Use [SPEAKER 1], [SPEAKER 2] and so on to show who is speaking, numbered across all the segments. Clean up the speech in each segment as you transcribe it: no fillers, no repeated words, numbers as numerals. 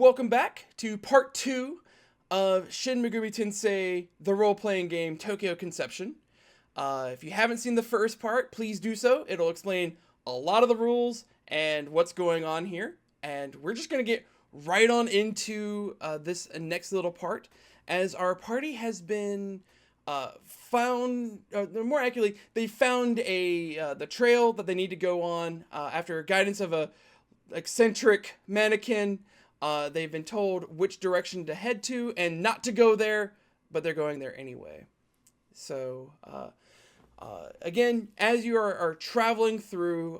[SPEAKER 1] welcome back to part 2 of Shin Megami Tensei, the role-playing game Tokyo Conception. If you haven't seen the first part, please do so. It'll explain a lot of the rules and what's going on here. And we're just going to get right on into this next little part, as our party has been found, more accurately, they found the trail that they need to go on after guidance of a eccentric mannequin. They've been told which direction to head to and not to go there, but they're going there anyway. So, again, as you are traveling through,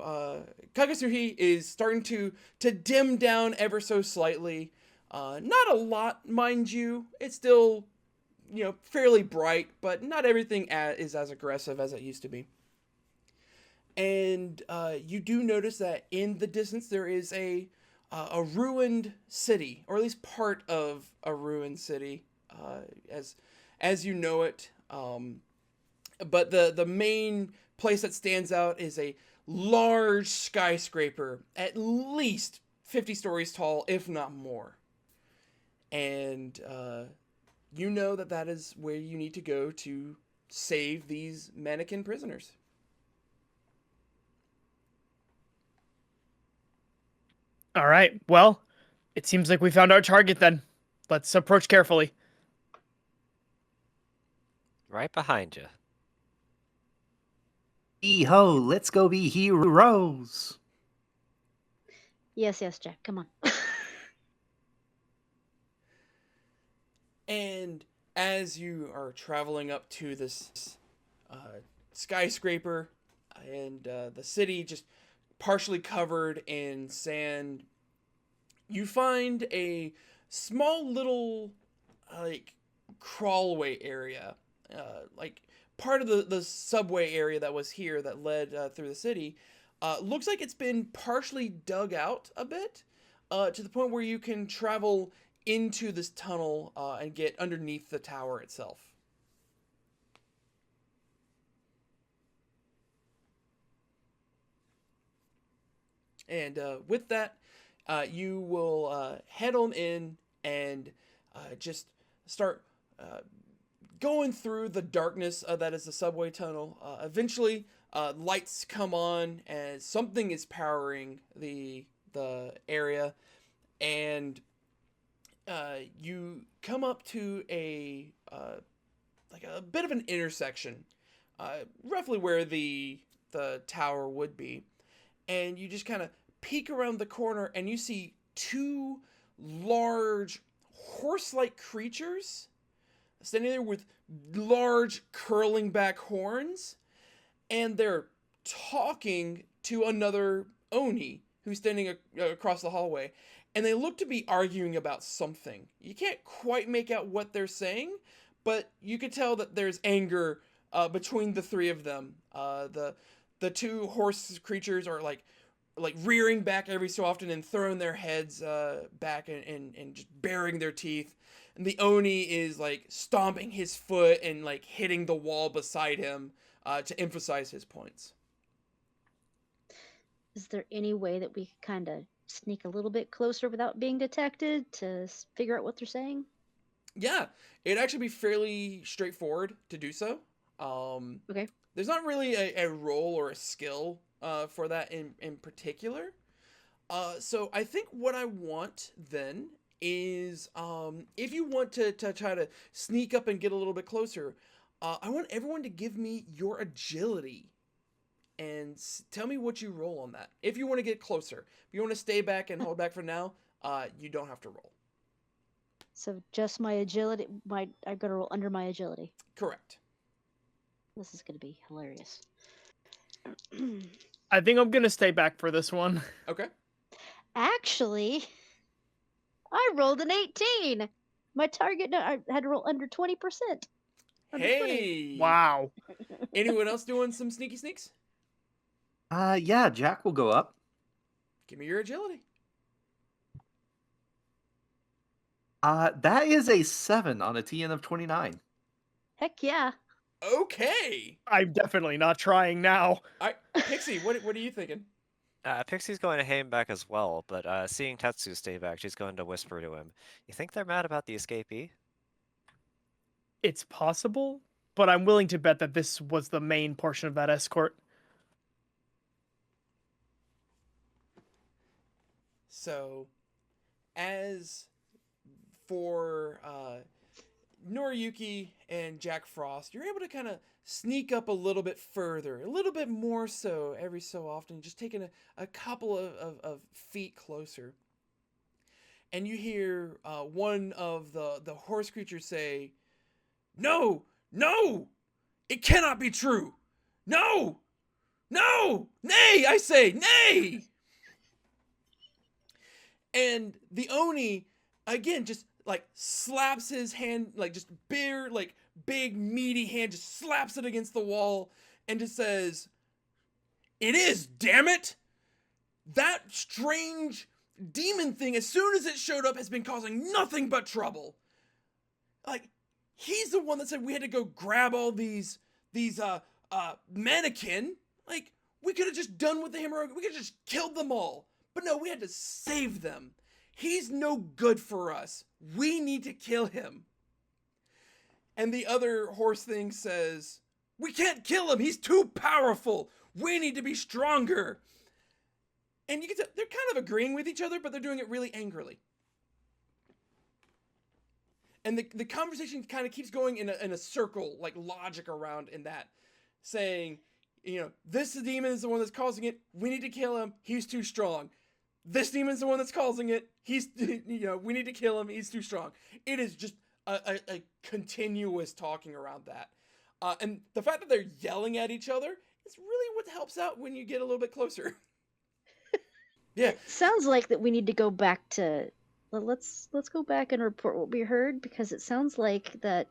[SPEAKER 1] Kagasuhi is starting to dim down ever so slightly. Not a lot, mind you. It's still, fairly bright, but not everything is as aggressive as it used to be. And you do notice that in the distance there is a ruined city, or at least part of a ruined city, as you know it. But the main place that stands out is a large skyscraper, at least 50 stories tall, if not more. And you know that is where you need to go to save these mannequin prisoners.
[SPEAKER 2] All right. Well, it seems like we found our target then. Let's approach carefully.
[SPEAKER 3] Right behind you.
[SPEAKER 4] Hee-ho, let's go be heroes.
[SPEAKER 5] Yes, Jack, come on.
[SPEAKER 1] And as you are traveling up to this skyscraper and the city just partially covered in sand, you find a small little crawlway area, like part of the subway area that was here that led through the city. Looks like it's been partially dug out a bit, to the point where you can travel into this tunnel and get underneath the tower itself. And with that, you will head on in and just start going through the darkness that is the subway tunnel. Eventually, lights come on as something is powering the area, and you come up to a bit of an intersection, roughly where the tower would be. And you just kind of peek around the corner and you see two large horse-like creatures standing there with large curling back horns. And they're talking to another Oni who's standing across the hallway. And they look to be arguing about something. You can't quite make out what they're saying, but you can tell that there's anger between the three of them. The two horse creatures are like rearing back every so often and throwing their heads back and just baring their teeth. And the Oni is like stomping his foot and like hitting the wall beside him to emphasize his points.
[SPEAKER 5] Is there any way that we could kind of sneak a little bit closer without being detected to figure out what they're saying?
[SPEAKER 1] Yeah, it'd actually be fairly straightforward to do so.
[SPEAKER 5] Okay.
[SPEAKER 1] There's not really a role or a skill for that in particular. So I think what I want then is, if you want to try to sneak up and get a little bit closer, I want everyone to give me your agility and tell me what you roll on that. If you want to get closer. If you want to stay back and hold back for now, you don't have to roll.
[SPEAKER 5] So just my agility, I gotta roll under my agility.
[SPEAKER 1] Correct.
[SPEAKER 5] This is gonna be hilarious.
[SPEAKER 2] I think I'm gonna stay back for this one.
[SPEAKER 1] Okay.
[SPEAKER 5] Actually, I rolled an 18. My target, I had to roll under 20%.
[SPEAKER 1] Hey!
[SPEAKER 2] Wow.
[SPEAKER 1] Anyone else doing some sneaky sneaks?
[SPEAKER 4] Yeah, Jack will go up.
[SPEAKER 1] Give me your agility.
[SPEAKER 4] That is a 7 on a TN of 29.
[SPEAKER 5] Heck yeah.
[SPEAKER 1] Okay.
[SPEAKER 2] I'm definitely not trying now.
[SPEAKER 1] Pixie, what are you thinking?
[SPEAKER 3] Pixie's going to hang back as well, but seeing Tetsu stay back, she's going to whisper to him. You think they're mad about the escapee?
[SPEAKER 2] It's possible, but I'm willing to bet that this was the main portion of that escort.
[SPEAKER 1] So, as for Noriyuki and Jack Frost, you're able to kind of sneak up a little bit further, a little bit more so every so often, just taking a couple of feet closer. And you hear one of the horse creatures say, "No! No! It cannot be true! No! No! Nay! I say, nay!" And the Oni, again, just like slaps his hand, like just bare, like big, meaty hand, just slaps it against the wall and just says, "It is, damn it! That strange demon thing, as soon as it showed up, has been causing nothing but trouble." Like, he's the one that said we had to go grab all these mannequin. Like, we could have just done with the heroic, we could have just killed them all. But no, we had to save them. He's no good for us. We need to kill him. And the other horse thing says, "We can't kill him. He's too powerful. We need to be stronger." And you can tell they're kind of agreeing with each other, but they're doing it really angrily. And the conversation kind of keeps going in a circle, like logic around in that, saying, this demon is the one that's causing it. We need to kill him. He's too strong. This demon's the one that's causing it. He's, we need to kill him. He's too strong. It is just a continuous talking around that. And the fact that they're yelling at each other is really what helps out when you get a little bit closer. Yeah.
[SPEAKER 5] Sounds like that we need to go back to. Let's go back and report what we heard, because it sounds like that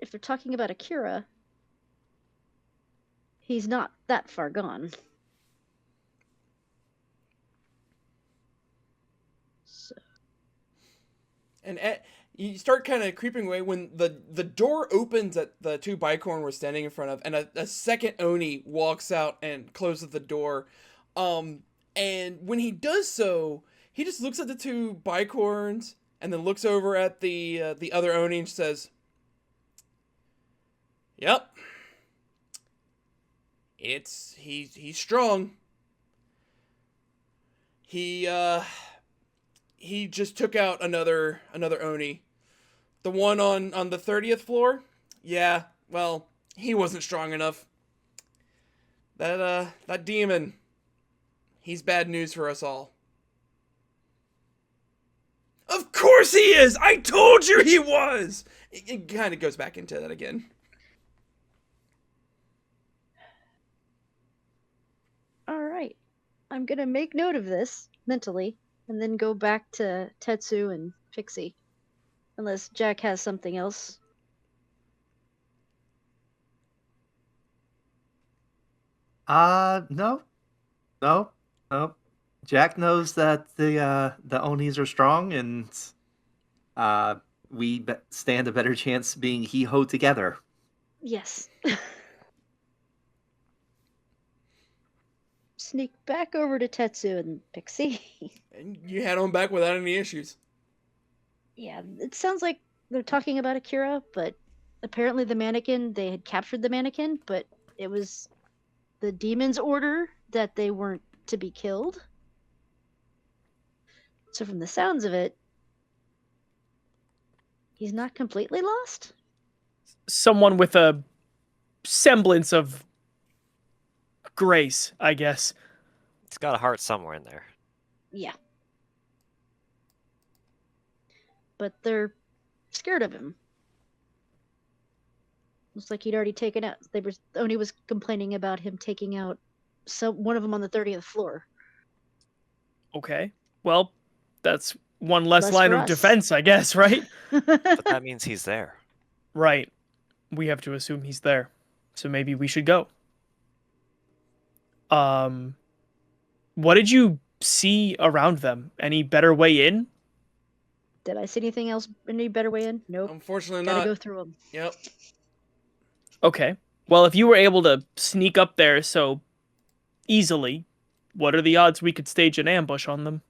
[SPEAKER 5] if they're talking about Akira, he's not that far gone. So.
[SPEAKER 1] And you start kind of creeping away when the door opens that the two bicorn were standing in front of, and a second Oni walks out and closes the door. And when he does so, he just looks at the two bicorns and then looks over at the other Oni and says, "Yep, he's strong. He just took out another Oni. The one on the 30th floor? Yeah, well, he wasn't strong enough. That demon, he's bad news for us all." "Of course he is! I told you he was!" It kind of goes back into that again.
[SPEAKER 5] All right. I'm going to make note of this mentally and then go back to Tetsu and Pixie. Unless Jack has something else.
[SPEAKER 4] No. Jack knows that the Onis are strong, and we stand a better chance being hee-ho together.
[SPEAKER 5] Yes. Sneak back over to Tetsu and Pixie.
[SPEAKER 1] And you head on back without any issues.
[SPEAKER 5] Yeah, it sounds like they're talking about Akira, but apparently the mannequin, they had captured the mannequin, but it was the demon's order that they weren't to be killed. So from the sounds of it, he's not completely lost?
[SPEAKER 2] Someone with a semblance of grace, I guess.
[SPEAKER 3] It's got a heart somewhere in there.
[SPEAKER 5] Yeah. But they're scared of him. Looks like he'd already taken out. Oni was complaining about him taking out one of them on the 30th floor.
[SPEAKER 2] Okay. Well, that's one less line
[SPEAKER 5] for
[SPEAKER 2] of
[SPEAKER 5] us.
[SPEAKER 2] defense, I guess, right?
[SPEAKER 3] But that means he's there.
[SPEAKER 2] Right. We have to assume he's there. So maybe we should go. What did you see around them? Any better way in?
[SPEAKER 5] Did I see anything else? Any better way in? Nope.
[SPEAKER 1] Unfortunately
[SPEAKER 5] Gotta
[SPEAKER 1] not.
[SPEAKER 5] go through them.
[SPEAKER 1] Yep.
[SPEAKER 2] Okay. Well, if you were able to sneak up there so easily, what are the odds we could stage an ambush on them?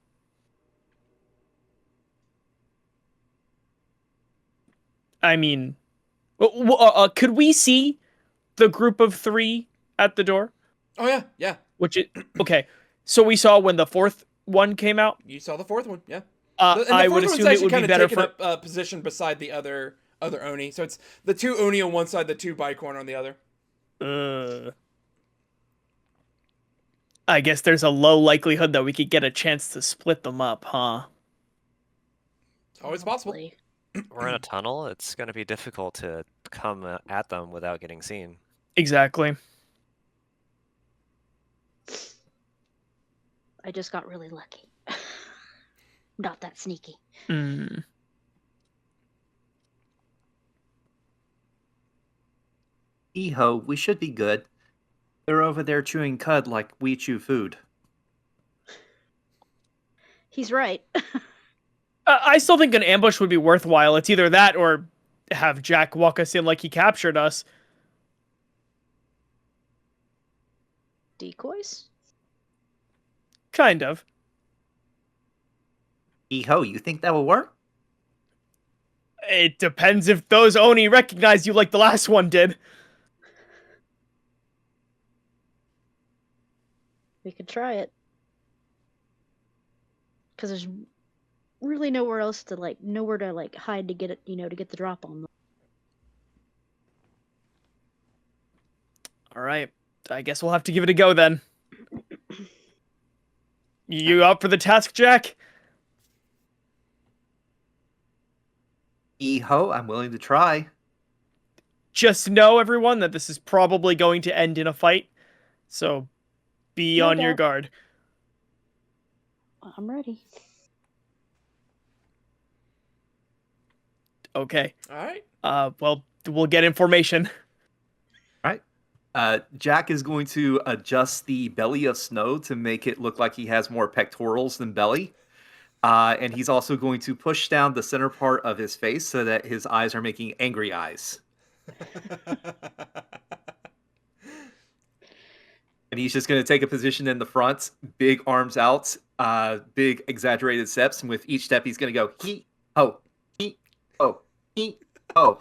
[SPEAKER 2] I mean, could we see the group of 3 at the door?
[SPEAKER 1] Oh yeah, yeah.
[SPEAKER 2] Okay. So we saw when the 4th one came out.
[SPEAKER 1] You saw the 4th one, yeah. And the
[SPEAKER 2] I
[SPEAKER 1] fourth
[SPEAKER 2] would
[SPEAKER 1] one's
[SPEAKER 2] assume it
[SPEAKER 1] actually
[SPEAKER 2] would be
[SPEAKER 1] kind of
[SPEAKER 2] better
[SPEAKER 1] taking
[SPEAKER 2] for.
[SPEAKER 1] up position beside the other Oni. So it's the 2 Oni on one side, the 2 Bicorn on the other.
[SPEAKER 2] I guess there's a low likelihood that we could get a chance to split them up, huh?
[SPEAKER 1] It's always possible.
[SPEAKER 5] Probably.
[SPEAKER 3] We're in a tunnel. It's going to be difficult to come at them without getting seen.
[SPEAKER 2] Exactly.
[SPEAKER 5] I just got really lucky. Not that sneaky.
[SPEAKER 4] Eho, we should be good. They're over there chewing cud like we chew food.
[SPEAKER 5] He's right.
[SPEAKER 2] I still think an ambush would be worthwhile. It's either that or have Jack walk us in like he captured us.
[SPEAKER 5] Decoys?
[SPEAKER 2] Kind of.
[SPEAKER 4] Eho, you think that will work?
[SPEAKER 2] It depends if those Oni recognize you like the last one did.
[SPEAKER 5] We could try it. Because there's really nowhere else to hide to get it, to get the drop on them.
[SPEAKER 2] All right. I guess we'll have to give it a go then. You up for the task, Jack?
[SPEAKER 4] Eho, I'm willing to try.
[SPEAKER 2] Just know, everyone, that this is probably going to end in a fight. So be
[SPEAKER 5] No
[SPEAKER 2] on your
[SPEAKER 5] doubt.
[SPEAKER 2] guard.
[SPEAKER 5] I'm ready.
[SPEAKER 2] Okay.
[SPEAKER 1] All right.
[SPEAKER 2] Well, we'll get information.
[SPEAKER 4] Jack is going to adjust the belly of Snow to make it look like he has more pectorals than belly. And he's also going to push down the center part of his face so that his eyes are making angry eyes. And he's just going to take a position in the front, big arms out, big exaggerated steps. And with each step, he's going to go, he, ho, he, ho, he, ho.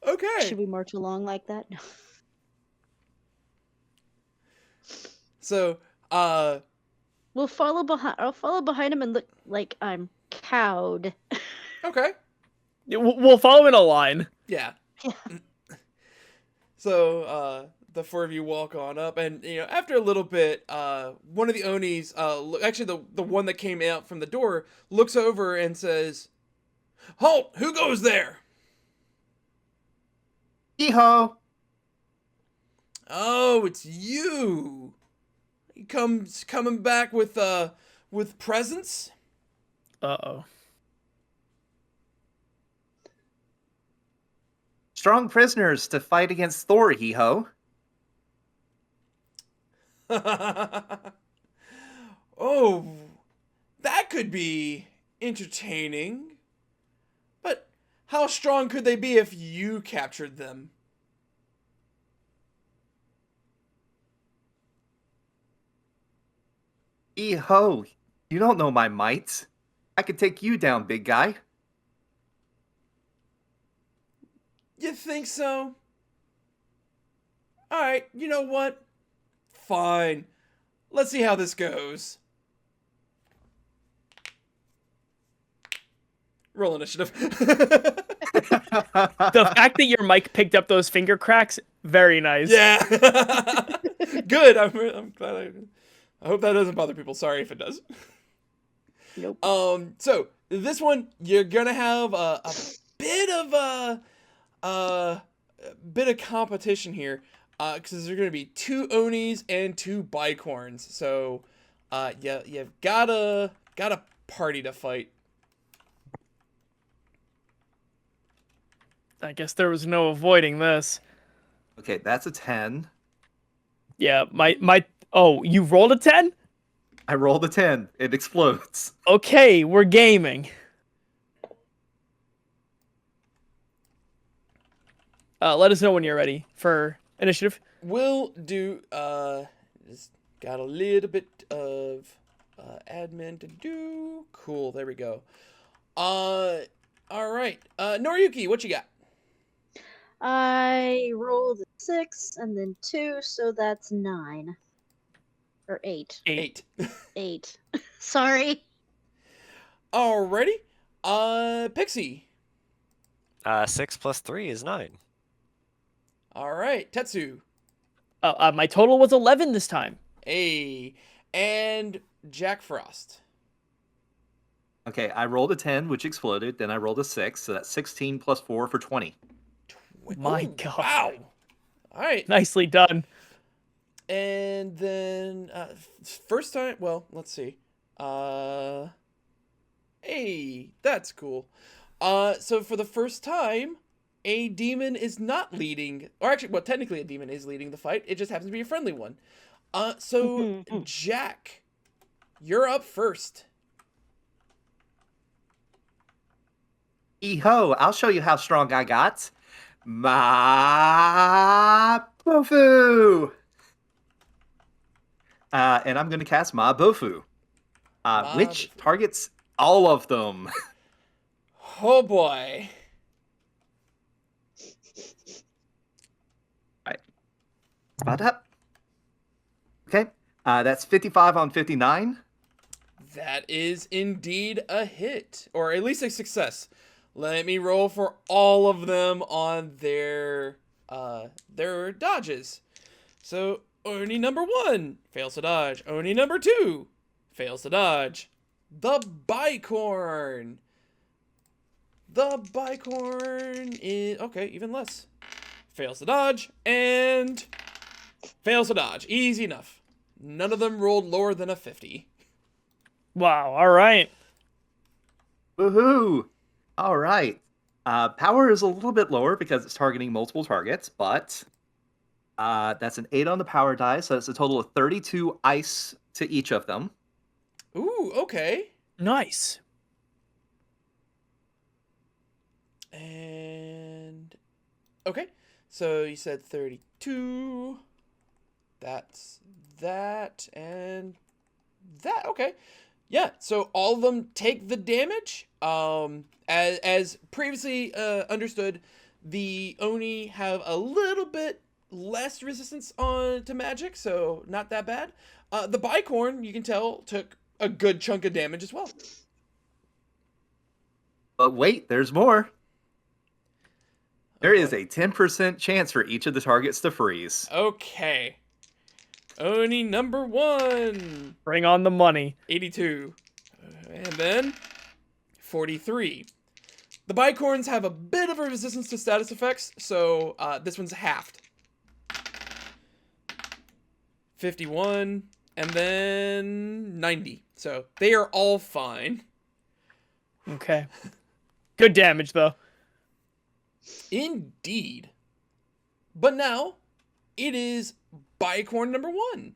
[SPEAKER 1] Okay.
[SPEAKER 5] Should we march along like that? No.
[SPEAKER 1] So,
[SPEAKER 5] We'll follow behind. I'll follow behind him and look like I'm cowed.
[SPEAKER 1] okay.
[SPEAKER 2] We'll follow in a line.
[SPEAKER 1] Yeah.
[SPEAKER 5] Yeah.
[SPEAKER 1] So, the 4 of you walk on up, and after a little bit, one of the Onis, actually the one that came out from the door, looks over and says, "Halt! Who goes there?"
[SPEAKER 4] Eho.
[SPEAKER 1] Oh, it's you. He coming back with presents.
[SPEAKER 2] Uh-oh.
[SPEAKER 4] Strong prisoners to fight against Thor, Eho.
[SPEAKER 1] Oh, that could be entertaining. But how strong could they be if you captured them?
[SPEAKER 4] Eho, you don't know my might. I could take you down, big guy.
[SPEAKER 1] You think so? Alright, you know what? Fine. Let's see how this goes. Roll initiative.
[SPEAKER 2] The fact that your mic picked up those finger cracks, very nice.
[SPEAKER 1] Yeah. Good. I'm glad I hope that doesn't bother people. Sorry if it does.
[SPEAKER 5] Nope.
[SPEAKER 1] So this one you're gonna have a bit of competition here, because there's gonna be 2 Onis and 2 Bicorns. So, yeah, you've got a party to fight.
[SPEAKER 2] I guess there was no avoiding this.
[SPEAKER 4] Okay, that's a 10.
[SPEAKER 2] Yeah, oh, you rolled a 10?
[SPEAKER 4] I rolled a 10. It explodes.
[SPEAKER 2] Okay, we're gaming. Let us know when you're ready for initiative.
[SPEAKER 1] We'll do Just got a little bit of admin to do. Cool, there we go. All right. Noriyuki, what you got?
[SPEAKER 5] I rolled a 6 and then 2, so that's 9. Or 8.
[SPEAKER 1] 8.
[SPEAKER 5] 8. Sorry.
[SPEAKER 1] Alrighty. Pixie.
[SPEAKER 3] 6 plus 3 is 9.
[SPEAKER 1] All right. Tetsu.
[SPEAKER 2] My total was 11 this time.
[SPEAKER 1] Hey. And Jack Frost.
[SPEAKER 4] Okay, I rolled a 10, which exploded. Then I rolled a 6, so that's 16 plus 4 for 20.
[SPEAKER 2] My
[SPEAKER 1] Ooh,
[SPEAKER 2] God.
[SPEAKER 1] Wow. All right.
[SPEAKER 2] Nicely done.
[SPEAKER 1] And then first time, well, let's see. Hey, that's cool. So for the first time, a demon is not leading, or actually, well, technically a demon is leading the fight. It just happens to be a friendly one. So Jack, you're up first.
[SPEAKER 4] Eho, I'll show you how strong I got. Ma Bofu! And I'm going to cast Ma Bofu, which
[SPEAKER 1] Bofu.
[SPEAKER 4] targets all of them.
[SPEAKER 1] Oh boy.
[SPEAKER 4] Spot up. Okay, that's 55 on 59.
[SPEAKER 1] That is indeed a hit, or at least a success. Let me roll for all of them on their dodges. So Oni number 1 fails to dodge. Oni number 2 fails to dodge. The Bicorn. The Bicorn is okay, even less. Fails to dodge and fails to dodge. Easy enough. None of them rolled lower than a 50.
[SPEAKER 2] Wow. All right.
[SPEAKER 4] Woohoo! All right. Power is a little bit lower because it's targeting multiple targets, but that's an 8 on the power die, so it's a total of 32 ice to each of them.
[SPEAKER 1] Ooh, okay.
[SPEAKER 2] Nice.
[SPEAKER 1] And okay, so you said 32. That's that and that. Okay, yeah. So all of them take the damage. As previously understood, the Oni have a little bit less resistance to magic, so not that bad. The Bicorn, you can tell, took a good chunk of damage as well.
[SPEAKER 4] But wait, there's more. There
[SPEAKER 1] Oh,
[SPEAKER 4] is
[SPEAKER 1] boy.
[SPEAKER 4] a 10% chance for each of the targets to freeze.
[SPEAKER 1] Okay. Oni number 1.
[SPEAKER 2] Bring on the money.
[SPEAKER 1] 82. And then 43. The Bicorns have a bit of a resistance to status effects, so this one's halved. 51. And then 90. So they are all fine.
[SPEAKER 2] Okay. Good damage, though.
[SPEAKER 1] Indeed. But now, it is Bicorn number 1,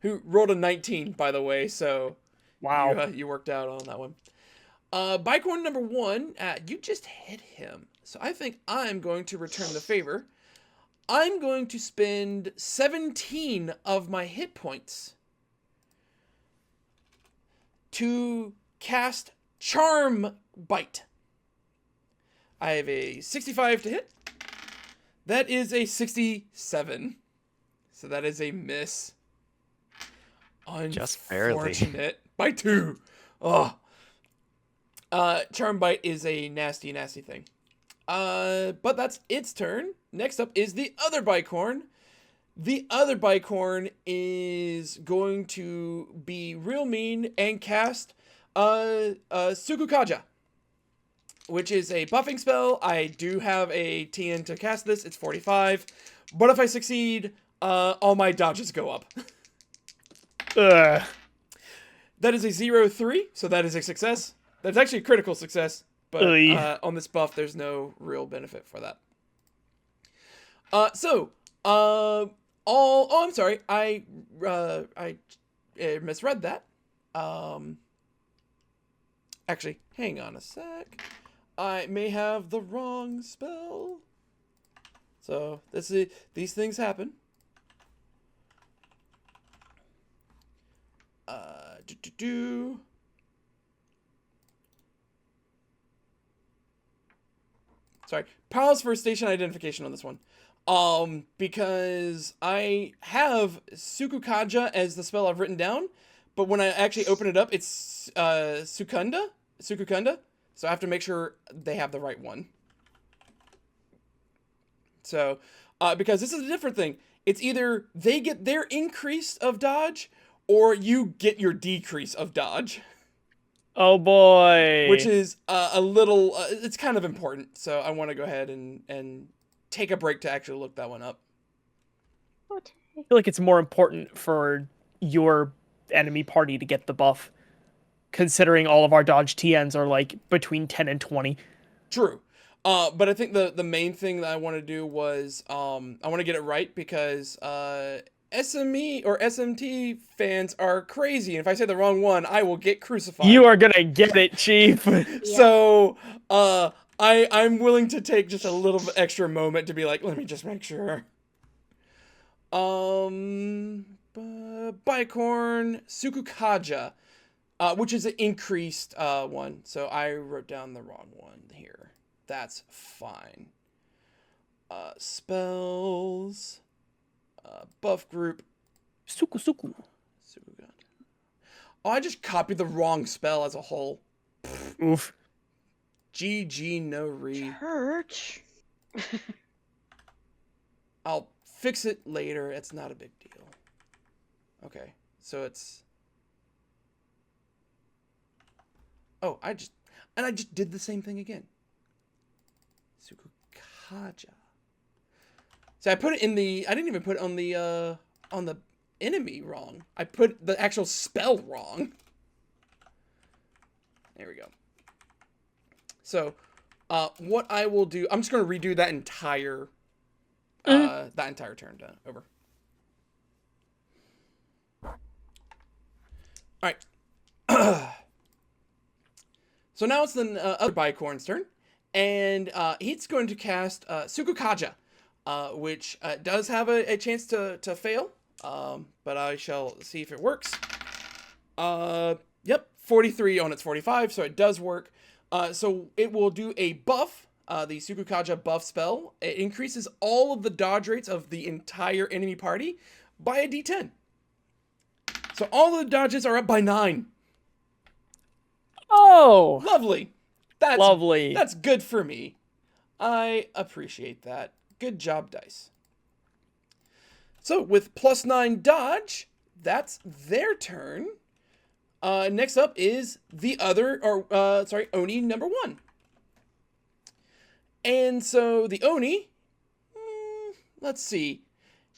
[SPEAKER 1] who rolled a 19, by the way, so
[SPEAKER 2] Wow.
[SPEAKER 1] you worked out on that one. Bicorn number 1, you just hit him, so I think I'm going to return the favor. I'm going to spend 17 of my hit points to cast Charm Bite. I have a 65 to hit. That is a 67. So that is a miss.
[SPEAKER 3] Just barely.
[SPEAKER 1] Unfortunate. By 2. Oh. Charm Bite is a nasty, nasty thing. But that's its turn. Next up is the other Bicorn. The other Bicorn is going to be real mean and cast Sukukaja, which is a buffing spell. I do have a TN to cast this. It's 45. But if I succeed, all my dodges go up.
[SPEAKER 2] Ugh.
[SPEAKER 1] That is a 0-3, so that is a success. That's actually a critical success, but on this buff, there's no real benefit for that. Oh, I'm sorry. I misread that. Actually, hang on a sec. I may have the wrong spell. So these things happen. Do, do, do. Sorry, pause for station identification on this one. Because I have Sukukaja as the spell I've written down, but when I actually open it up, it's Sukunda. So I have to make sure they have the right one. So, because this is a different thing. It's either they get their increase of dodge, or you get your decrease of dodge.
[SPEAKER 2] Oh boy.
[SPEAKER 1] Which is a little, it's kind of important. So I want to go ahead and take a break to actually look that one up.
[SPEAKER 2] I feel like it's more important for your enemy party to get the buff, considering all of our dodge TNs are like between 10 and 20.
[SPEAKER 1] True. But I think the main thing that I want to do was, I want to get it right because, SME or SMT fans are crazy. And if I say the wrong one, I will get crucified.
[SPEAKER 2] You are gonna get it, Chief.
[SPEAKER 1] So, I'm willing to take just a little bit extra moment to be like, let me just make sure. Bicorn Sukukaja, which is an increased one. So I wrote down the wrong one here. That's fine. Spells. Buff group.
[SPEAKER 2] Suku.
[SPEAKER 1] Oh, I just copied the wrong spell as a whole.
[SPEAKER 2] Oof.
[SPEAKER 1] GG no re.
[SPEAKER 5] Church.
[SPEAKER 1] I'll fix it later. It's not a big deal. Okay, so it's... Oh, I just did the same thing again. Sukukaja. So I put it in the... I didn't even put it on the enemy wrong. I put the actual spell wrong. There we go. So, what I will do... I'm just going to redo that entire... that entire turn over. Alright. So now it's the other Bicorn's turn. And he's going to cast Sukukaja. Which does have a chance to fail. But I shall see if it works. Yep, 43 on its 45, so it does work. So it will do a buff, the Sukukaja buff spell. It increases all of the dodge rates of the entire enemy party by a d10. So all the dodges are up by 9.
[SPEAKER 2] Oh!
[SPEAKER 1] Lovely. That's
[SPEAKER 2] lovely.
[SPEAKER 1] That's good for me. I appreciate that. Good job, dice. So, with +9 dodge, that's their turn. Next up is the other, Oni number 1. And so, the Oni, let's see.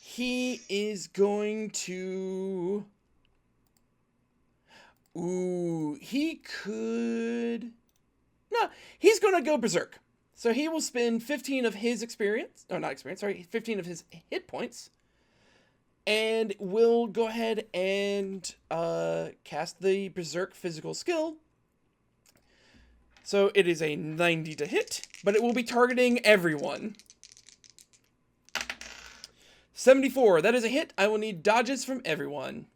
[SPEAKER 1] He is going to... Ooh, he could... No, he's going to go berserk. So he will spend 15 of his 15 of his hit points. And will go ahead and cast the Berserk physical skill. So it is a 90 to hit, but it will be targeting everyone. 74, that is a hit. I will need dodges from everyone.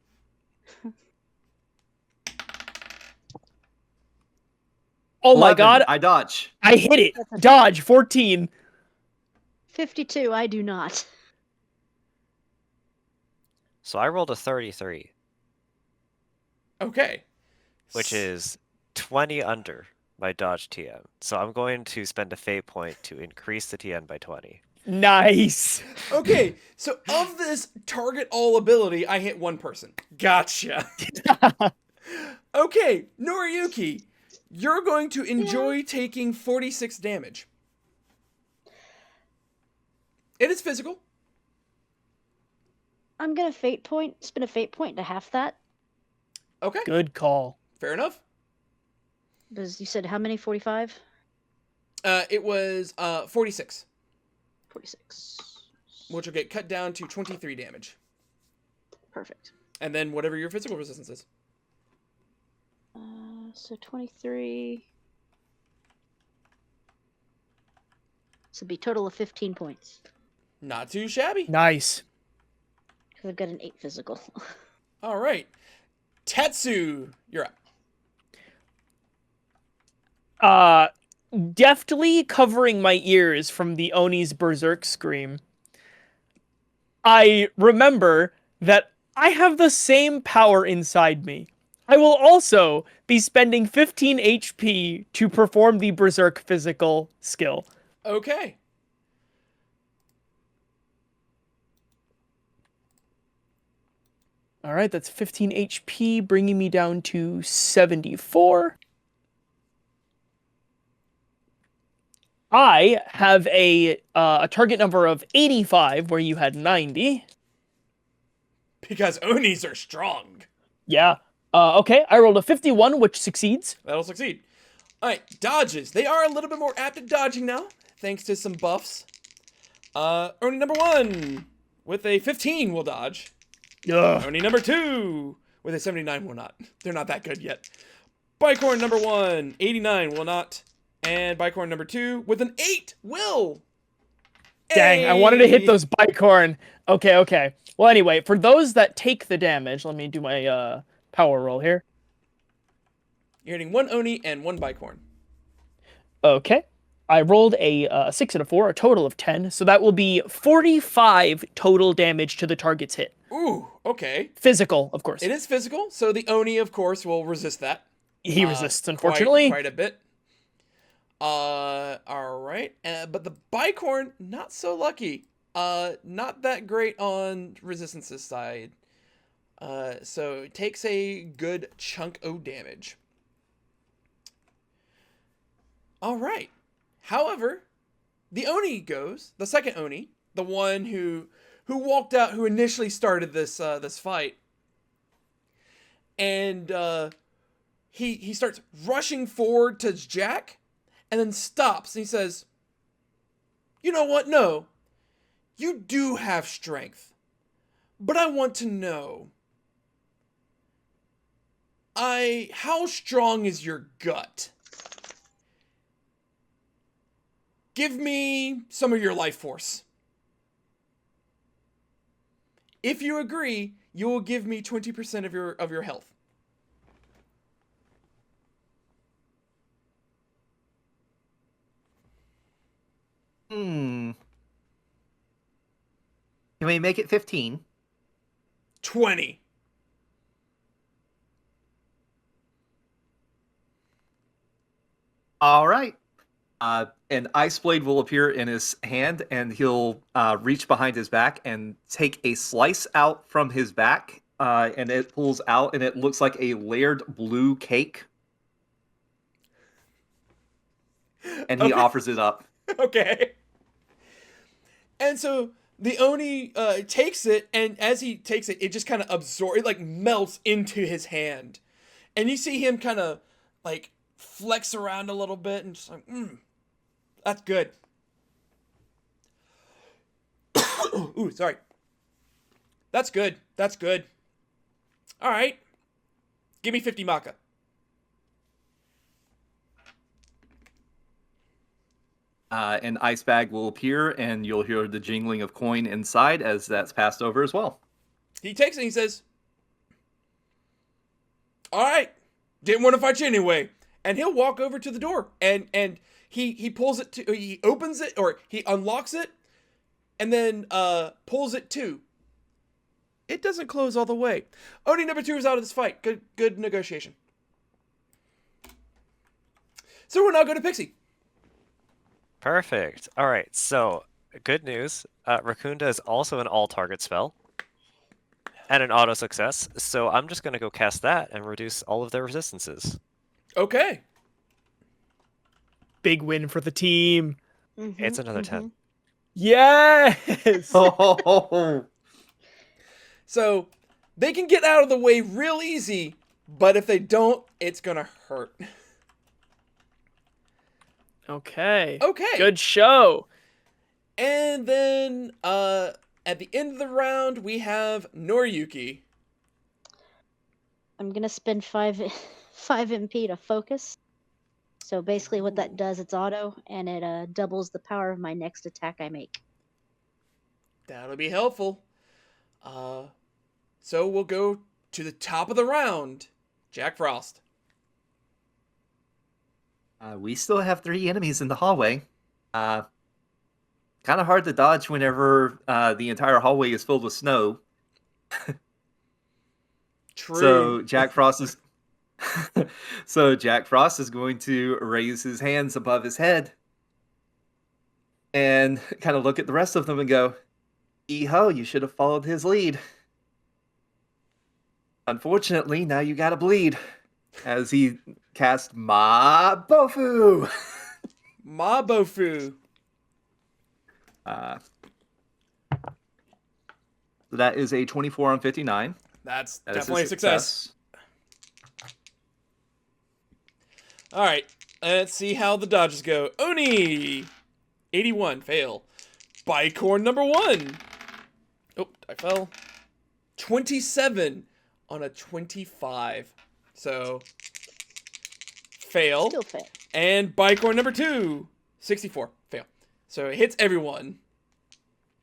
[SPEAKER 2] Oh my
[SPEAKER 4] 11,
[SPEAKER 2] god,
[SPEAKER 4] I dodge.
[SPEAKER 2] I hit it. Dodge, 14.
[SPEAKER 5] 52, I do not.
[SPEAKER 3] So I rolled a 33,
[SPEAKER 1] Okay.
[SPEAKER 3] which is 20 under my dodge TN. So I'm going to spend a fate point to increase the TN by 20.
[SPEAKER 2] Nice.
[SPEAKER 1] Okay, so of this target all ability, I hit one person. Gotcha. Okay, Noriyuki, you're going to enjoy taking 46 damage. It is physical.
[SPEAKER 5] I'm gonna spend a fate point to half that.
[SPEAKER 1] Okay,
[SPEAKER 2] Good call.
[SPEAKER 1] fair enough.
[SPEAKER 5] Because you said how many? 45?
[SPEAKER 1] It was 46,
[SPEAKER 5] 46.
[SPEAKER 1] which will get cut down to 23 damage.
[SPEAKER 5] Perfect.
[SPEAKER 1] And then whatever your physical resistance is.
[SPEAKER 5] So 23. So it'd be a total of 15 points.
[SPEAKER 1] Not too shabby.
[SPEAKER 2] Nice.
[SPEAKER 5] Because I've got an 8 physical.
[SPEAKER 1] All right. Tetsu, you're up.
[SPEAKER 2] Deftly covering my ears from the Oni's berserk scream, I remember that I have the same power inside me. I will also be spending 15 HP to perform the berserk physical skill.
[SPEAKER 1] Okay.
[SPEAKER 2] All right, that's 15 HP, bringing me down to 74. I have a target number of 85, where you had 90.
[SPEAKER 1] Because Onis are strong.
[SPEAKER 2] Yeah. Okay, I rolled a 51, which succeeds.
[SPEAKER 1] That'll succeed. Alright, dodges. They are a little bit more apt at dodging now, thanks to some buffs. Oni number 1 with a 15 will dodge.
[SPEAKER 2] Ugh.
[SPEAKER 1] Oni number 2 with a 79 will not. They're not that good yet. Bicorn number 1, 89 will not. And Bicorn number 2 with an 8 will.
[SPEAKER 2] Dang, I wanted to hit those bicorn. Okay. Well, anyway, for those that take the damage, let me do my power roll here.
[SPEAKER 1] You're hitting 1 Oni and 1 Bicorn.
[SPEAKER 2] Okay. I rolled a 6 and a 4, a total of 10. So that will be 45 total damage to the target's hit.
[SPEAKER 1] Ooh, okay.
[SPEAKER 2] Physical, of course.
[SPEAKER 1] It is physical, so the Oni, of course, will resist that.
[SPEAKER 2] He resists, unfortunately.
[SPEAKER 1] Quite a bit. Alright. But the Bicorn, not so lucky. Not that great on resistance's side. So it takes a good chunk of damage. Alright. However, the Oni goes, the second Oni, the one who walked out, who initially started this this fight. And he starts rushing forward to Jack, and then stops, and he says, "You know what? No. You do have strength. But I want to know, how strong is your gut? Give me some of your life force. If you agree, you will give me 20% of your health."
[SPEAKER 4] Can we make it 15?
[SPEAKER 1] 20.
[SPEAKER 4] All right. An ice blade will appear in his hand, and he'll reach behind his back and take a slice out from his back, and it pulls out, and it looks like a layered blue cake. And he
[SPEAKER 1] Okay.
[SPEAKER 4] offers it up.
[SPEAKER 1] Okay. And so the Oni takes it, and as he takes it, it just kind of absorbs, it like melts into his hand. And you see him kind of like flex around a little bit and just like, that's good. Ooh, sorry. That's good. That's good. All right. Give me 50 Maka.
[SPEAKER 4] An ice bag will appear, and you'll hear the jingling of coin inside as that's passed over as well.
[SPEAKER 1] He takes it and he says, "All right, didn't want to fight you anyway." And he'll walk over to the door, and he pulls it to, he opens it, or he unlocks it, and then pulls it to. It doesn't close all the way. Oni number 2 is out of this fight. Good negotiation. So we'll now go to Pixie.
[SPEAKER 3] Perfect. All right, so good news. Rakunda is also an all-target spell and an auto success, so I'm just going to go cast that and reduce all of their resistances.
[SPEAKER 1] Okay.
[SPEAKER 2] Big win for the team.
[SPEAKER 3] It's another 10.
[SPEAKER 2] Yes!
[SPEAKER 4] Oh,
[SPEAKER 1] So they can get out of the way real easy, but if they don't, it's going to hurt.
[SPEAKER 2] Okay.
[SPEAKER 1] Okay.
[SPEAKER 2] Good show.
[SPEAKER 1] And then at the end of the round, we have Noriyuki.
[SPEAKER 5] I'm gonna spend 5 MP to focus. So basically, what that does, it's auto, and it doubles the power of my next attack I make.
[SPEAKER 1] That'll be helpful. So we'll go to the top of the round, Jack Frost.
[SPEAKER 4] We still have 3 enemies in the hallway. Kind of hard to dodge whenever the entire hallway is filled with snow.
[SPEAKER 1] True.
[SPEAKER 4] So Jack Frost is going to raise his hands above his head and kind of look at the rest of them and go, "Eho, you should have followed his lead. Unfortunately, now you gotta bleed." As he casts Ma Bofu.
[SPEAKER 1] Mabofu.
[SPEAKER 4] So that is a 24 on 59.
[SPEAKER 1] That's
[SPEAKER 4] That is
[SPEAKER 1] definitely a success. All right, let's see how the dodges go. Oni, 81, fail. Bicorn number 1. Oh, I fell. 27 on a 25. So, fail.
[SPEAKER 5] Still fail.
[SPEAKER 1] And Bicorn number 2, 64, fail. So it hits everyone.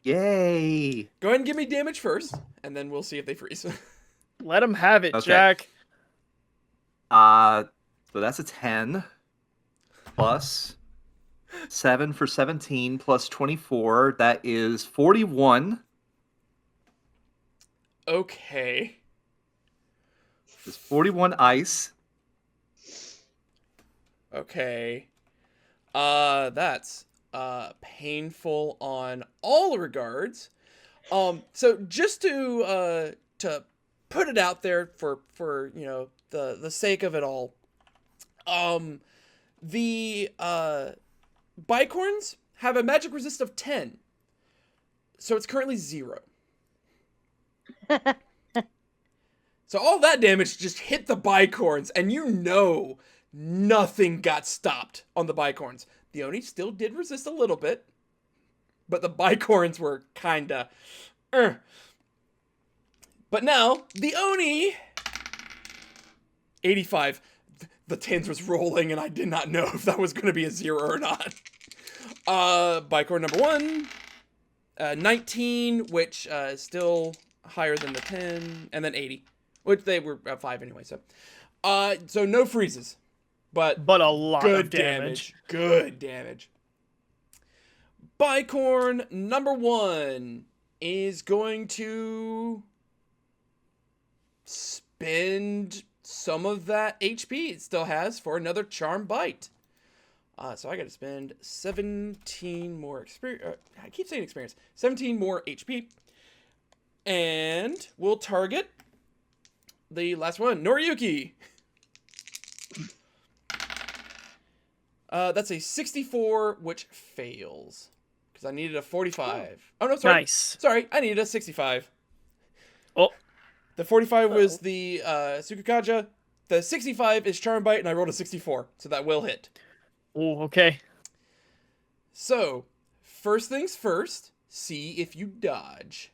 [SPEAKER 4] Yay!
[SPEAKER 1] Go ahead and give me damage first, and then we'll see if they freeze.
[SPEAKER 2] Let him have it,
[SPEAKER 4] Okay.
[SPEAKER 2] Jack.
[SPEAKER 4] So that's a 10 plus 7 for 17 plus 24. That is 41.
[SPEAKER 1] Okay.
[SPEAKER 4] There's 41 ice.
[SPEAKER 1] Okay. That's painful on all regards. So just to put it out there for you know the sake of it all, the bicorns have a magic resist of 10, so it's currently 0. So all that damage just hit the bicorns, and you know nothing got stopped on the bicorns. The Oni still did resist a little bit, but the bicorns were kinda... But now, the Oni... 85. The 10s was rolling, and I did not know if that was going to be a 0 or not. Bicorn number 1. 19, which is still higher than the 10. And then 80, which they were at 5 anyway, so... So no freezes. But
[SPEAKER 2] a lot
[SPEAKER 1] good
[SPEAKER 2] of damage.
[SPEAKER 1] Good damage. Bicorn number 1 is going to spend some of that HP it still has for another charm bite. So I got to spend 17 more experience. I keep saying experience. 17 more HP. And we'll target the last one, Noriyuki. That's a 64, which fails. Because I needed a 45. Oh, no, sorry.
[SPEAKER 2] Nice.
[SPEAKER 1] Sorry, I needed a 65.
[SPEAKER 2] Oh.
[SPEAKER 1] The 45 was the Sukukaja. The 65 is Charm Bite, and I rolled a 64. So that will hit.
[SPEAKER 2] Oh, okay.
[SPEAKER 1] So, first things first, see if you dodge.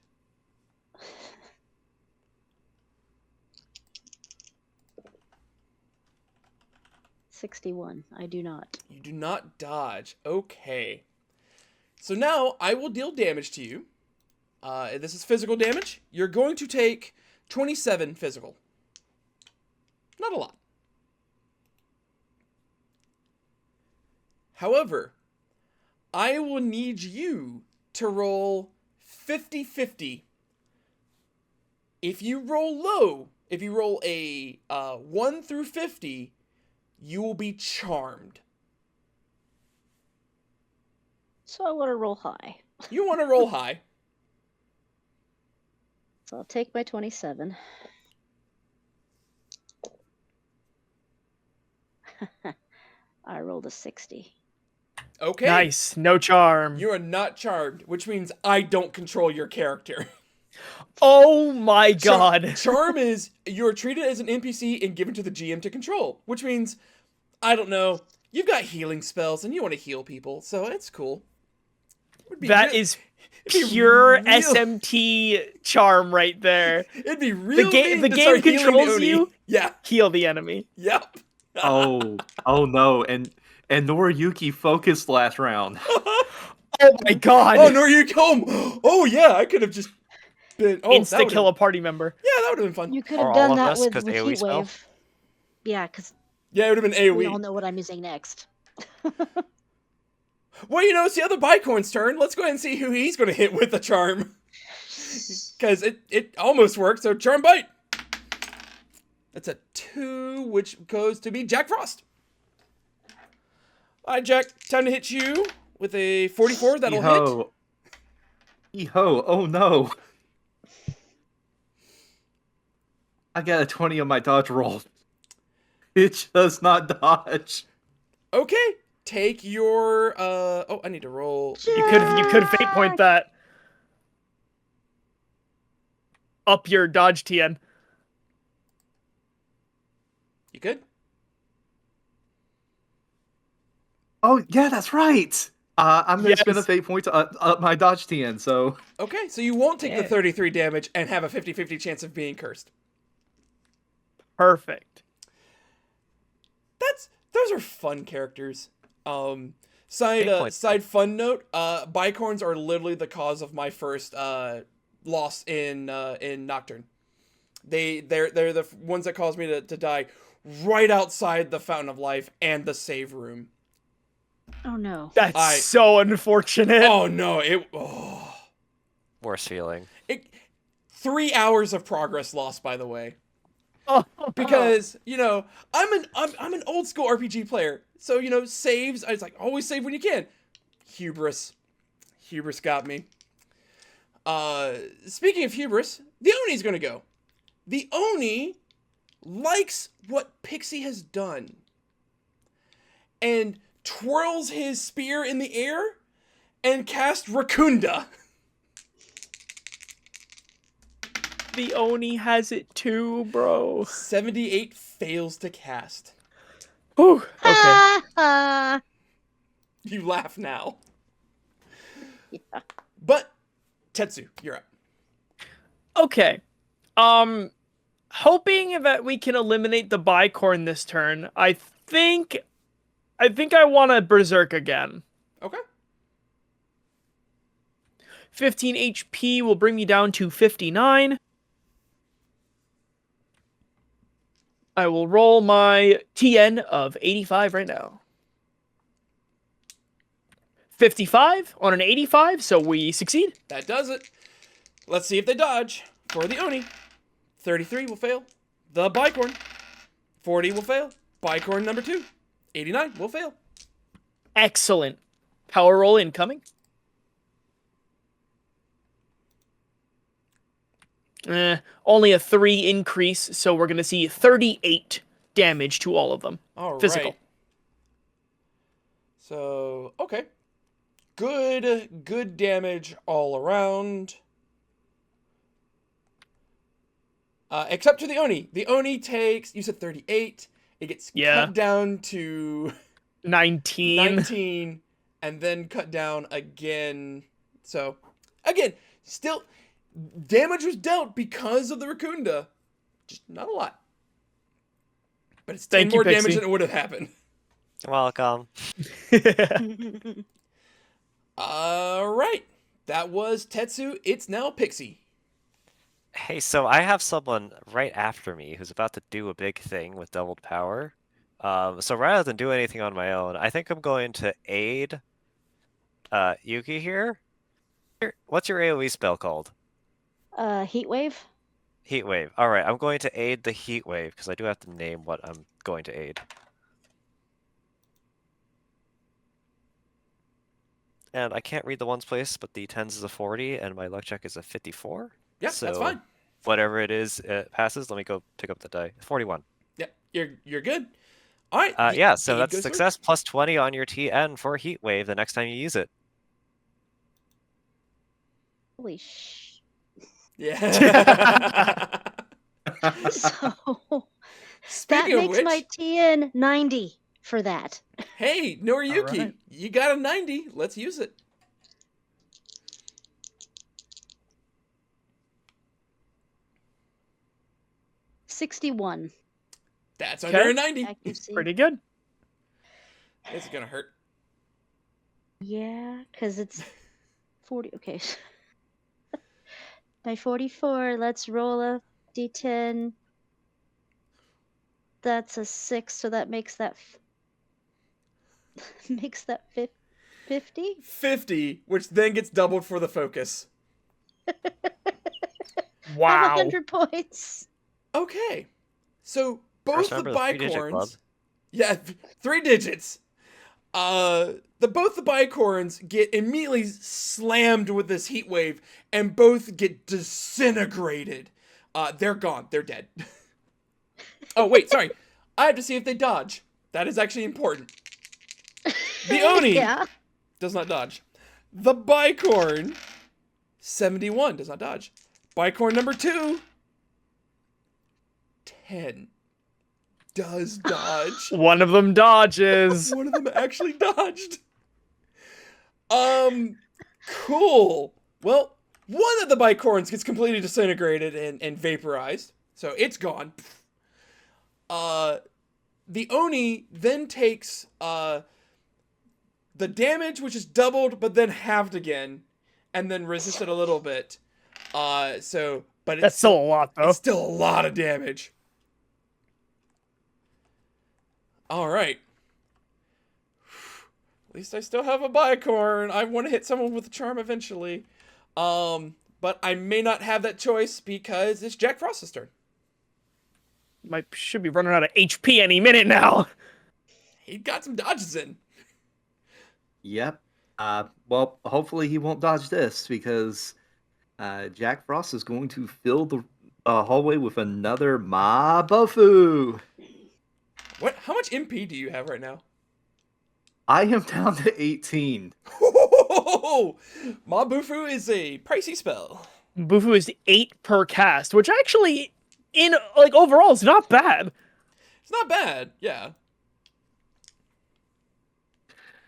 [SPEAKER 5] $61. I do not.
[SPEAKER 1] You do not dodge. Okay. So now I will deal damage to you. This is physical damage. You're going to take 27 physical. Not a lot. However, I will need you to roll 50-50. If you roll low, if you roll a 1 through 50, you will be charmed.
[SPEAKER 5] So I want to roll high.
[SPEAKER 1] You want to roll high.
[SPEAKER 5] So I'll take my 27. I rolled a 60.
[SPEAKER 1] Okay.
[SPEAKER 2] Nice. No charm.
[SPEAKER 1] You are not charmed, which means I don't control your character.
[SPEAKER 2] Oh my god.
[SPEAKER 1] Charm is you're treated as an NPC and given to the GM to control, which means, I don't know, you've got healing spells and you want to heal people, so it's cool.
[SPEAKER 2] That is pure SMT charm right there.
[SPEAKER 1] It'd be real mean
[SPEAKER 2] The
[SPEAKER 1] to
[SPEAKER 2] game
[SPEAKER 1] start healing
[SPEAKER 2] controls
[SPEAKER 1] the Oni.
[SPEAKER 2] you.
[SPEAKER 1] Yeah.
[SPEAKER 2] Heal the enemy.
[SPEAKER 1] Yep.
[SPEAKER 4] Oh no, and Noriyuki focused last round.
[SPEAKER 2] Oh my god.
[SPEAKER 1] Oh, Noriyuki home. Oh yeah, I could have just. been
[SPEAKER 2] insta kill a party member.
[SPEAKER 1] Yeah, that would have been fun.
[SPEAKER 5] You could
[SPEAKER 3] Or
[SPEAKER 5] have
[SPEAKER 3] all
[SPEAKER 5] done
[SPEAKER 3] of
[SPEAKER 5] that
[SPEAKER 3] us,
[SPEAKER 5] with
[SPEAKER 3] 'cause AoE
[SPEAKER 5] Heat
[SPEAKER 3] spell?
[SPEAKER 5] Wave. Yeah, because
[SPEAKER 1] Yeah, it would have been
[SPEAKER 5] we all
[SPEAKER 1] AoE.
[SPEAKER 5] know what I'm using next.
[SPEAKER 1] Well, it's the other Bicorn's turn. Let's go ahead and see who he's going to hit with the charm. Because it almost worked, so Charm Bite. That's a 2, which goes to be Jack Frost. All right, Jack, time to hit you with a 44. That'll hit.
[SPEAKER 4] Eho, oh no. I got a 20 on my dodge roll. It does not dodge.
[SPEAKER 1] Okay, take your, I need to roll.
[SPEAKER 2] You could fate point that. Up your dodge TN.
[SPEAKER 1] You good?
[SPEAKER 4] Oh, yeah, that's right. I'm going to spend a
[SPEAKER 2] Yes.
[SPEAKER 4] fate point to up my dodge TN, so...
[SPEAKER 1] Okay, so you won't take the
[SPEAKER 2] Yeah.
[SPEAKER 1] 33 damage and have a 50-50 chance of being cursed.
[SPEAKER 2] Perfect.
[SPEAKER 1] Those are fun characters.
[SPEAKER 3] Big point.
[SPEAKER 1] Side fun note, Bicorns are literally the cause of my first loss in Nocturne. They're the ones that caused me to die right outside the Fountain of Life and the save room.
[SPEAKER 5] Oh no.
[SPEAKER 2] That's so unfortunate.
[SPEAKER 1] Oh no,
[SPEAKER 3] Worst feeling.
[SPEAKER 1] 3 hours of progress lost, by the way.
[SPEAKER 2] Oh.
[SPEAKER 1] Because I'm an old school RPG player, so saves. I was like, always save when you can. Hubris got me. Speaking of hubris, the Oni's gonna go. The Oni likes what Pixie has done, and twirls his spear in the air and casts Rakunda.
[SPEAKER 2] The Oni has it too, bro.
[SPEAKER 1] 78 fails to cast.
[SPEAKER 2] Whew. Okay.
[SPEAKER 1] You laugh now.
[SPEAKER 5] Yeah.
[SPEAKER 1] But, Tetsu, you're up.
[SPEAKER 2] Okay. Hoping that we can eliminate the Bicorn this turn, I think I want to Berserk again.
[SPEAKER 1] Okay.
[SPEAKER 2] 15 HP will bring me down to 59. I will roll my TN of 85 right now. 55 on an 85, so we succeed.
[SPEAKER 1] That does it. Let's see if they dodge. For the Oni, 33 will fail. The Bicorn, 40 will fail. Bicorn number 2, 89 will fail.
[SPEAKER 2] Excellent. Power roll incoming. Only a 3 increase, so we're going to see 38 damage to all of them.
[SPEAKER 1] All
[SPEAKER 2] Physical.
[SPEAKER 1] right. So, okay. Good damage all around. Except to the Oni. The Oni takes, you said 38. It gets cut down to 19 and then cut down again. So, again, still, damage was dealt because of the Rakunda. Just not a lot. But it's 10 more damage than it would have happened.
[SPEAKER 3] Welcome.
[SPEAKER 1] All right. That was Tetsu. It's now Pixie.
[SPEAKER 3] Hey, so I have someone right after me who's about to do a big thing with doubled power. So rather than do anything on my own, I think I'm going to aid Yuki here. What's your AoE spell called?
[SPEAKER 5] Heat Wave.
[SPEAKER 3] Heat Wave. All right, I'm going to aid the Heat Wave because I do have to name what I'm going to aid. And I can't read the ones place, but the 10s is a 40 and my luck check is a 54.
[SPEAKER 1] Yeah,
[SPEAKER 3] So
[SPEAKER 1] that's fine.
[SPEAKER 3] whatever it is, it passes. Let me go pick up the die. 41.
[SPEAKER 1] Yeah, you're good. All right.
[SPEAKER 3] Yeah, so
[SPEAKER 1] aid
[SPEAKER 3] that's
[SPEAKER 1] goes
[SPEAKER 3] success plus 20 on your TN for Heat Wave the next time you use it.
[SPEAKER 5] Holy sh!
[SPEAKER 1] Yeah.
[SPEAKER 5] So
[SPEAKER 1] Speaking
[SPEAKER 5] that
[SPEAKER 1] of
[SPEAKER 5] makes
[SPEAKER 1] which,
[SPEAKER 5] my TN 90 for that.
[SPEAKER 1] hey, Noriyuki,
[SPEAKER 2] right.
[SPEAKER 1] you got a 90. Let's use it.
[SPEAKER 5] $61.
[SPEAKER 1] That's under a 90.
[SPEAKER 5] Accuracy.
[SPEAKER 2] Pretty good.
[SPEAKER 1] It's gonna hurt.
[SPEAKER 5] Yeah, because it's 40. Okay. My 44. Let's roll a d10. That's a 6, so that makes that makes that 50.
[SPEAKER 1] 50, which then gets doubled for the focus.
[SPEAKER 5] Have
[SPEAKER 2] Wow.
[SPEAKER 5] 100 points.
[SPEAKER 1] Okay. So both
[SPEAKER 3] First
[SPEAKER 1] the
[SPEAKER 3] member of the three-digit club.
[SPEAKER 1] bicorns. Yeah, 3 digits. Both the bicorns get immediately slammed with this heat wave and both get disintegrated. They're gone. They're dead. Oh, wait, sorry. I have to see if they dodge. That is actually important. The Oni
[SPEAKER 5] Yeah.
[SPEAKER 1] does not dodge. The bicorn, 71, does not dodge. Bicorn number 2, 10, does dodge.
[SPEAKER 2] One of them dodges.
[SPEAKER 1] One of them actually dodged. Cool. Well, one of the bicorns gets completely disintegrated and vaporized, so it's gone. The Oni then takes the damage, which is doubled but then halved again, and then resisted a little bit. But
[SPEAKER 2] That's still a lot, though.
[SPEAKER 1] it's still a lot of damage. All right. At least I still have a bicorn. I want to hit someone with a charm eventually. But I may not have that choice because it's Jack Frost's turn.
[SPEAKER 2] Should be running out of HP any minute now.
[SPEAKER 1] He got some dodges in.
[SPEAKER 4] Yep. Well, hopefully he won't dodge this because Jack Frost is going to fill the hallway with another Mabofu.
[SPEAKER 1] What? How much MP do you have right now?
[SPEAKER 4] I am down to 18.
[SPEAKER 1] Mabufu is a pricey spell.
[SPEAKER 2] Bufu is 8 per cast, which actually, overall, is not bad.
[SPEAKER 1] It's not bad, yeah.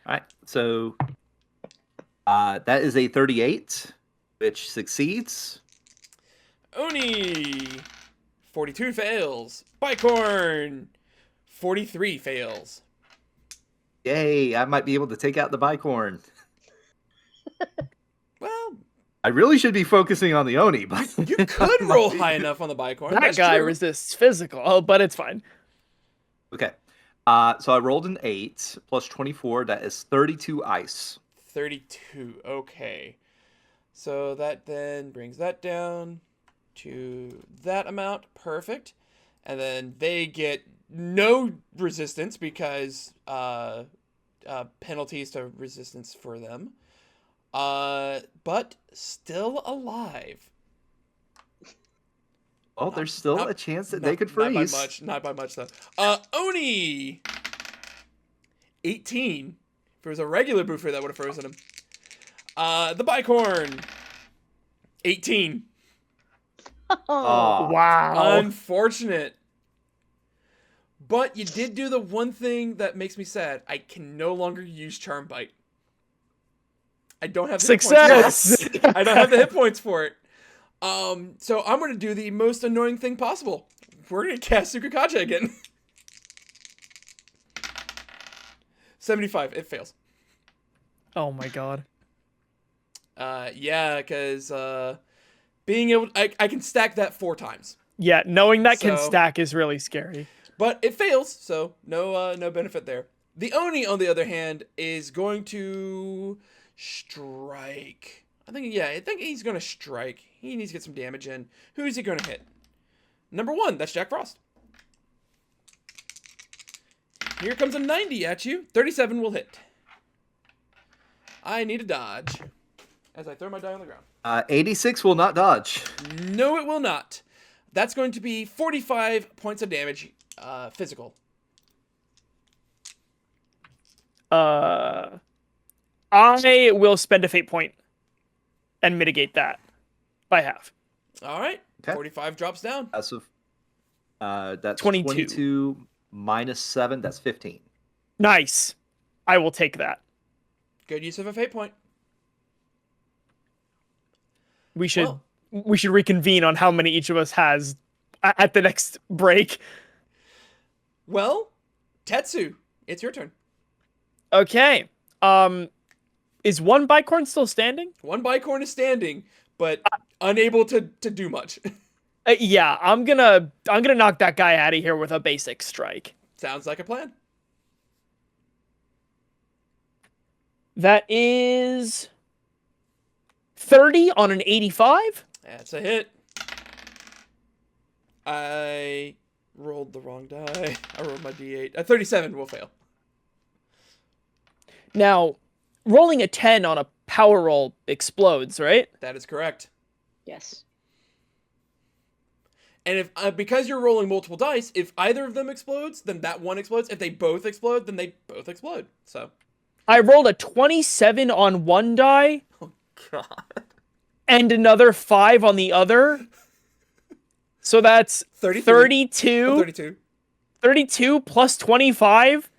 [SPEAKER 4] All right, so that is a 38, which succeeds.
[SPEAKER 1] Oni, 42 fails. Bicorn, 43 fails.
[SPEAKER 4] Yay, I might be able to take out the bicorn.
[SPEAKER 1] Well,
[SPEAKER 4] I really should be focusing on the Oni, but
[SPEAKER 1] you could roll high enough on the bicorn.
[SPEAKER 2] That
[SPEAKER 1] That's
[SPEAKER 2] guy
[SPEAKER 1] true.
[SPEAKER 2] resists physical, but it's fine.
[SPEAKER 4] Okay. So I rolled an 8 plus 24. That is 32 ice.
[SPEAKER 1] 32. Okay. So that then brings that down to that amount. Perfect. And then they get no resistance because penalties to resistance for them. But still alive.
[SPEAKER 4] Oh, there's still
[SPEAKER 1] not-
[SPEAKER 4] a chance that they could freeze.
[SPEAKER 1] Not by much though. Oni, 18. If it was a regular Boofer, that would have frozen him. The bicorn, 18.
[SPEAKER 5] Oh.
[SPEAKER 2] Wow.
[SPEAKER 1] Unfortunate. But you did do the one thing that makes me sad. I can no longer use Charm Bite. I don't have the hit points
[SPEAKER 2] Success.
[SPEAKER 1] for it. I don't have the hit points for it. So I'm going to do the most annoying thing possible. We're going to cast Sukakaja again. 75. It fails.
[SPEAKER 2] Oh my god.
[SPEAKER 1] Yeah, because being able... I can stack that 4 times.
[SPEAKER 2] Yeah, knowing that can
[SPEAKER 1] So-
[SPEAKER 2] stack is really scary.
[SPEAKER 1] But it fails, so no benefit there. The Oni, on the other hand, is going to strike. I think he's going to strike. He needs to get some damage in. Who is he going to hit? Number 1, that's Jack Frost. Here comes a 90 at you. 37 will hit. I need a dodge. As I throw my die on the ground.
[SPEAKER 4] 86 will not dodge.
[SPEAKER 1] No, it will not. That's going to be 45 points of damage, physical.
[SPEAKER 2] I will spend a fate point and mitigate that by half.
[SPEAKER 1] All right.
[SPEAKER 4] Okay.
[SPEAKER 1] 45 drops down.
[SPEAKER 4] That's
[SPEAKER 2] 22.
[SPEAKER 4] 22 minus 7. That's 15.
[SPEAKER 2] Nice. I will take that.
[SPEAKER 1] Good use of a fate point.
[SPEAKER 2] We should
[SPEAKER 1] Well-
[SPEAKER 2] reconvene on how many each of us has at the next break.
[SPEAKER 1] Well, Tetsu, it's your turn.
[SPEAKER 2] Okay. Is one bicorn still standing?
[SPEAKER 1] One bicorn is standing, but unable to do much.
[SPEAKER 2] Yeah, I'm gonna knock that guy out of here with a basic strike.
[SPEAKER 1] Sounds like a plan.
[SPEAKER 2] That is 30 on an 85.
[SPEAKER 1] That's a hit. I rolled the wrong die. I rolled my d8. A 37 will fail.
[SPEAKER 2] Now, rolling a 10 on a power roll explodes, right?
[SPEAKER 1] That is correct.
[SPEAKER 5] Yes.
[SPEAKER 1] And if because you're rolling multiple dice, if either of them explodes, then that one explodes. If they both explode, then they both explode. So,
[SPEAKER 2] I rolled a 27 on one die
[SPEAKER 1] God.
[SPEAKER 2] and another 5 on the other. So that's 32.
[SPEAKER 1] 32.
[SPEAKER 2] 32 plus 25.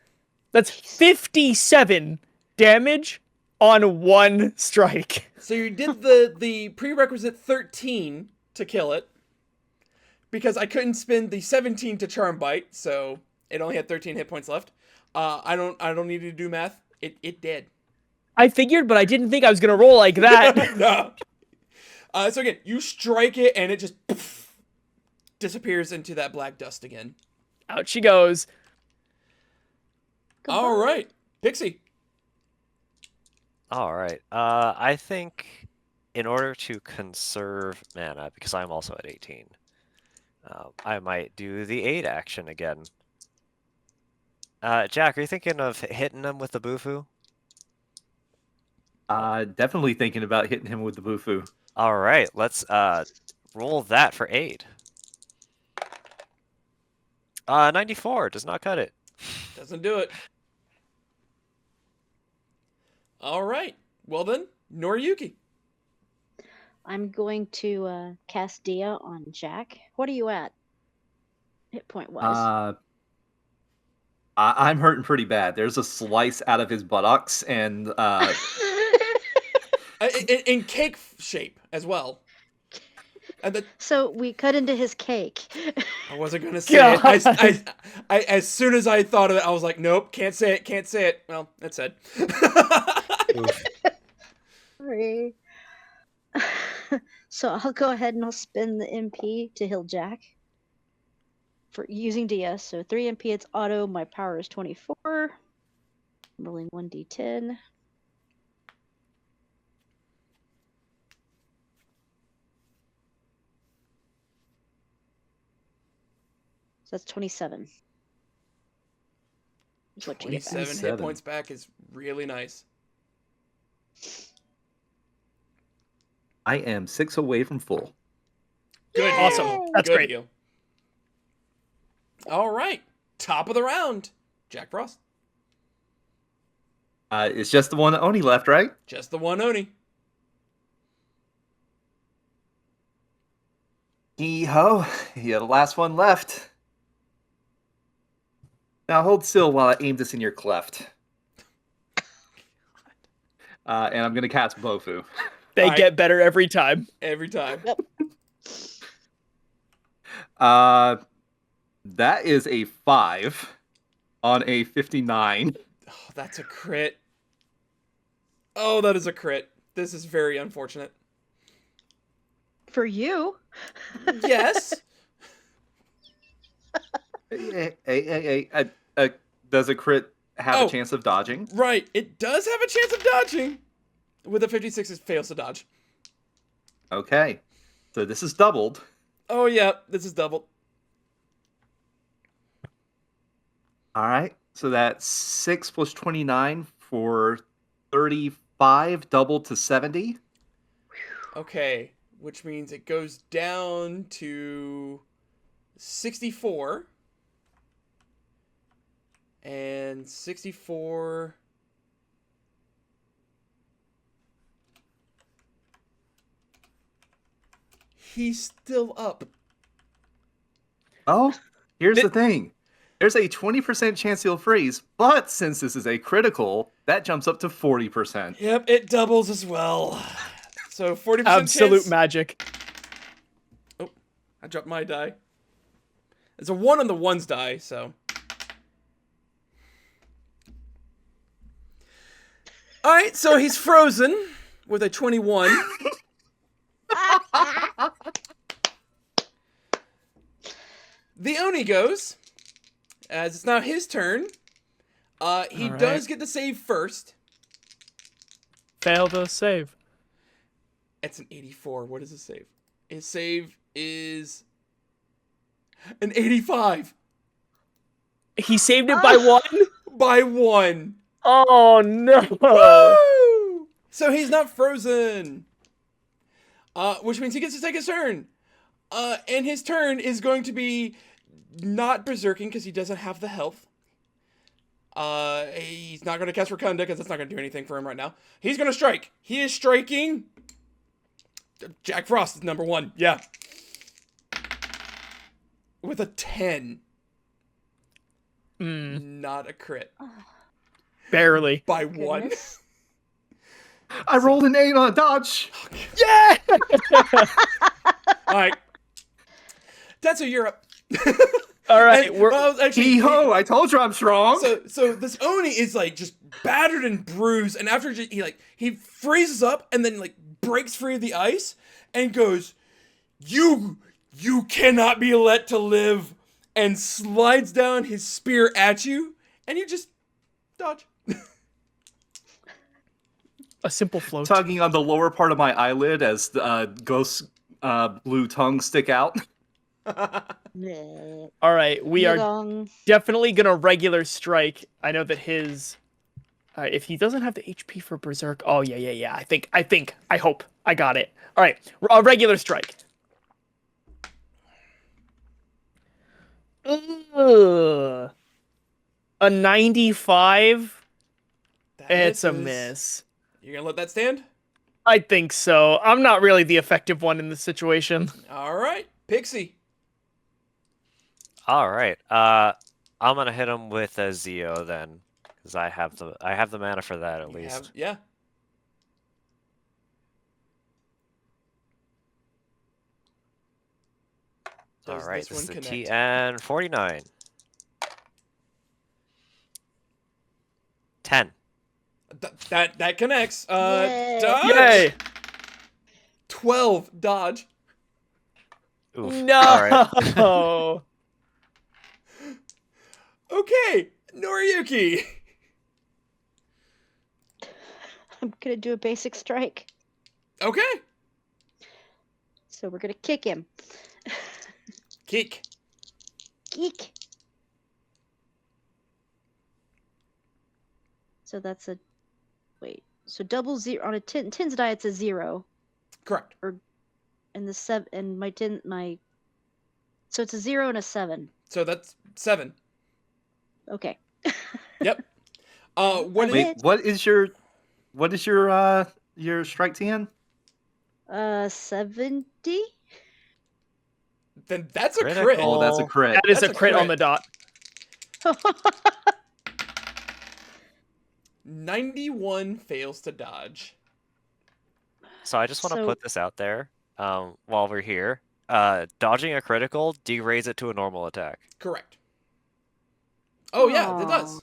[SPEAKER 2] That's 57 damage on one strike.
[SPEAKER 1] So you did the prerequisite 13 to kill it. Because I couldn't spend the 17 to charm bite, so it only had 13 hit points left. I don't need to do math. It did.
[SPEAKER 2] I figured, but I didn't think I was gonna roll like that.
[SPEAKER 1] No. So again, you strike it and it just poof, disappears into that black dust again.
[SPEAKER 2] Out she goes.
[SPEAKER 5] Goodbye.
[SPEAKER 1] All right, Pixie.
[SPEAKER 3] All right. I think in order to conserve mana, because I'm also at 18, I might do the aid action again. Jack, are you thinking of hitting him with the Bufu?
[SPEAKER 4] Definitely thinking about hitting him with the Bufu.
[SPEAKER 3] All right, let's roll that for aid. 94 does not cut it.
[SPEAKER 1] Doesn't do it. All right. Well then, Noriyuki.
[SPEAKER 5] I'm going to cast Dia on Jack. What are you at? Hit point wise.
[SPEAKER 4] I'm hurting pretty bad. There's a slice out of his buttocks, and
[SPEAKER 1] In cake shape as well. And
[SPEAKER 5] So we cut into his cake.
[SPEAKER 1] I wasn't gonna say it. I as soon as I thought of it, I was like, nope, can't say it, can't say it. Well, that's said.
[SPEAKER 5] Sorry. So I'll go ahead and I'll spend the MP to heal Jack for using DS. So 3 MP, it's auto. My power is 24. I'm rolling 1d10. So that's 27. Is what you get back.
[SPEAKER 1] 27 hit points back is really nice.
[SPEAKER 4] I am 6 away from full.
[SPEAKER 1] Good heal.
[SPEAKER 2] Awesome. That's
[SPEAKER 1] Good
[SPEAKER 2] great.
[SPEAKER 1] heal. All right. Top of the round. Jack Frost.
[SPEAKER 4] It's just the one Oni left, right?
[SPEAKER 1] Just the one Oni.
[SPEAKER 4] Hee-ho. You're the last one left. Now hold still while I aim this in your cleft. And I'm going to cast Bofu.
[SPEAKER 2] They
[SPEAKER 1] Alright.
[SPEAKER 2] get better every time.
[SPEAKER 1] Every time.
[SPEAKER 5] Yep.
[SPEAKER 4] That is a 5 on a 59.
[SPEAKER 1] Oh, that's a crit. Oh, that is a crit. This is very unfortunate.
[SPEAKER 5] For you.
[SPEAKER 1] Yes.
[SPEAKER 4] Hey. Does a crit have a chance of dodging?
[SPEAKER 1] Right. It does have a chance of dodging. With a 56, it fails to dodge.
[SPEAKER 4] Okay. So this is doubled.
[SPEAKER 1] Oh, yeah. This is doubled.
[SPEAKER 4] All right. So that's 6 plus 29 for 35, doubled to 70.
[SPEAKER 1] Okay. Which means it goes down to 64. And 64... He's still up.
[SPEAKER 4] Oh, here's the thing. There's a 20% chance he'll freeze, but since this is a critical, that jumps up to 40%.
[SPEAKER 1] Yep, it doubles as well. So 40%
[SPEAKER 2] Absolute
[SPEAKER 1] chance.
[SPEAKER 2] magic.
[SPEAKER 1] Oh, I dropped my die. There's a 1 on the ones die, so. Alright, so he's frozen with a 21. The Oni goes, as it's now his turn. He
[SPEAKER 2] All right.
[SPEAKER 1] does get to save first.
[SPEAKER 2] Fail the save.
[SPEAKER 1] It's an 84. What is his save? His save is an 85.
[SPEAKER 2] He saved it by one?
[SPEAKER 1] By 1.
[SPEAKER 2] Oh, no.
[SPEAKER 1] Woo! So he's not frozen. Which means he gets to take his turn. And his turn is going to be not berserking because he doesn't have the health. He's not going to cast Rakunda because that's not going to do anything for him right now. He's going to strike. He is striking. Jack Frost is number 1. Yeah. With a 10. Not a crit.
[SPEAKER 2] Barely.
[SPEAKER 1] By 1.
[SPEAKER 5] Goodness.
[SPEAKER 4] I rolled an 8 on a dodge.
[SPEAKER 2] Yeah!
[SPEAKER 1] All right. Tetsu, you're up.
[SPEAKER 2] All right.
[SPEAKER 1] And, well, actually,
[SPEAKER 4] Hee-ho, I told you I'm strong.
[SPEAKER 1] So this Oni is like just battered and bruised, and after he freezes up and then like breaks free of the ice and goes, You cannot be let to live, and slides down his spear at you, and you just dodge.
[SPEAKER 2] A simple float.
[SPEAKER 4] Tugging on the lower part of my eyelid as the ghost blue tongues stick out.
[SPEAKER 5] Meh.
[SPEAKER 2] All right. We are
[SPEAKER 5] Yadong.
[SPEAKER 2] definitely going to regular strike. I know that his... if he doesn't have the HP for Berserk... Oh, yeah. I hope. I got it. All right. A regular strike. Ugh. A 95?
[SPEAKER 1] That
[SPEAKER 2] It's a
[SPEAKER 1] misses.
[SPEAKER 2] miss.
[SPEAKER 1] You're gonna let that stand?
[SPEAKER 2] I think so. I'm not really the effective one in this situation.
[SPEAKER 1] All right, Pixie.
[SPEAKER 3] All right. I'm gonna hit him with a Zeo then, because I have the mana for that at least.
[SPEAKER 1] Yeah.
[SPEAKER 3] All
[SPEAKER 1] Does
[SPEAKER 3] right.
[SPEAKER 1] this
[SPEAKER 3] This is
[SPEAKER 1] one
[SPEAKER 3] the
[SPEAKER 1] connect?
[SPEAKER 3] TN 49. 10.
[SPEAKER 1] That connects.
[SPEAKER 5] Yay.
[SPEAKER 1] Dodge.
[SPEAKER 2] Yay!
[SPEAKER 1] 12 dodge.
[SPEAKER 3] Oof.
[SPEAKER 2] No!
[SPEAKER 3] All right.
[SPEAKER 1] Okay, Noriyuki.
[SPEAKER 5] I'm gonna do a basic strike.
[SPEAKER 1] Okay,
[SPEAKER 5] So we're gonna kick him.
[SPEAKER 1] kick.
[SPEAKER 5] Geek. So that's a wait. So double zero on a tin's die. It's a 0,
[SPEAKER 1] Correct.
[SPEAKER 5] and the 7 and my. So it's a 0 and a 7.
[SPEAKER 1] So that's 7.
[SPEAKER 5] Okay.
[SPEAKER 1] Yep. When
[SPEAKER 5] Wait.
[SPEAKER 1] it,
[SPEAKER 4] Wait, what is your strike TN?
[SPEAKER 5] 70.
[SPEAKER 1] then that's a
[SPEAKER 3] Critical.
[SPEAKER 1] crit.
[SPEAKER 4] Oh, that's a crit.
[SPEAKER 2] That is
[SPEAKER 1] That's
[SPEAKER 2] a
[SPEAKER 1] a
[SPEAKER 2] crit on
[SPEAKER 1] crit.
[SPEAKER 2] the dot.
[SPEAKER 1] 91 fails to dodge.
[SPEAKER 3] So I just want to
[SPEAKER 5] So-
[SPEAKER 3] put this out there while we're here. Dodging a critical deraise it to a normal attack.
[SPEAKER 1] Correct. Oh yeah, it does.
[SPEAKER 5] Aw.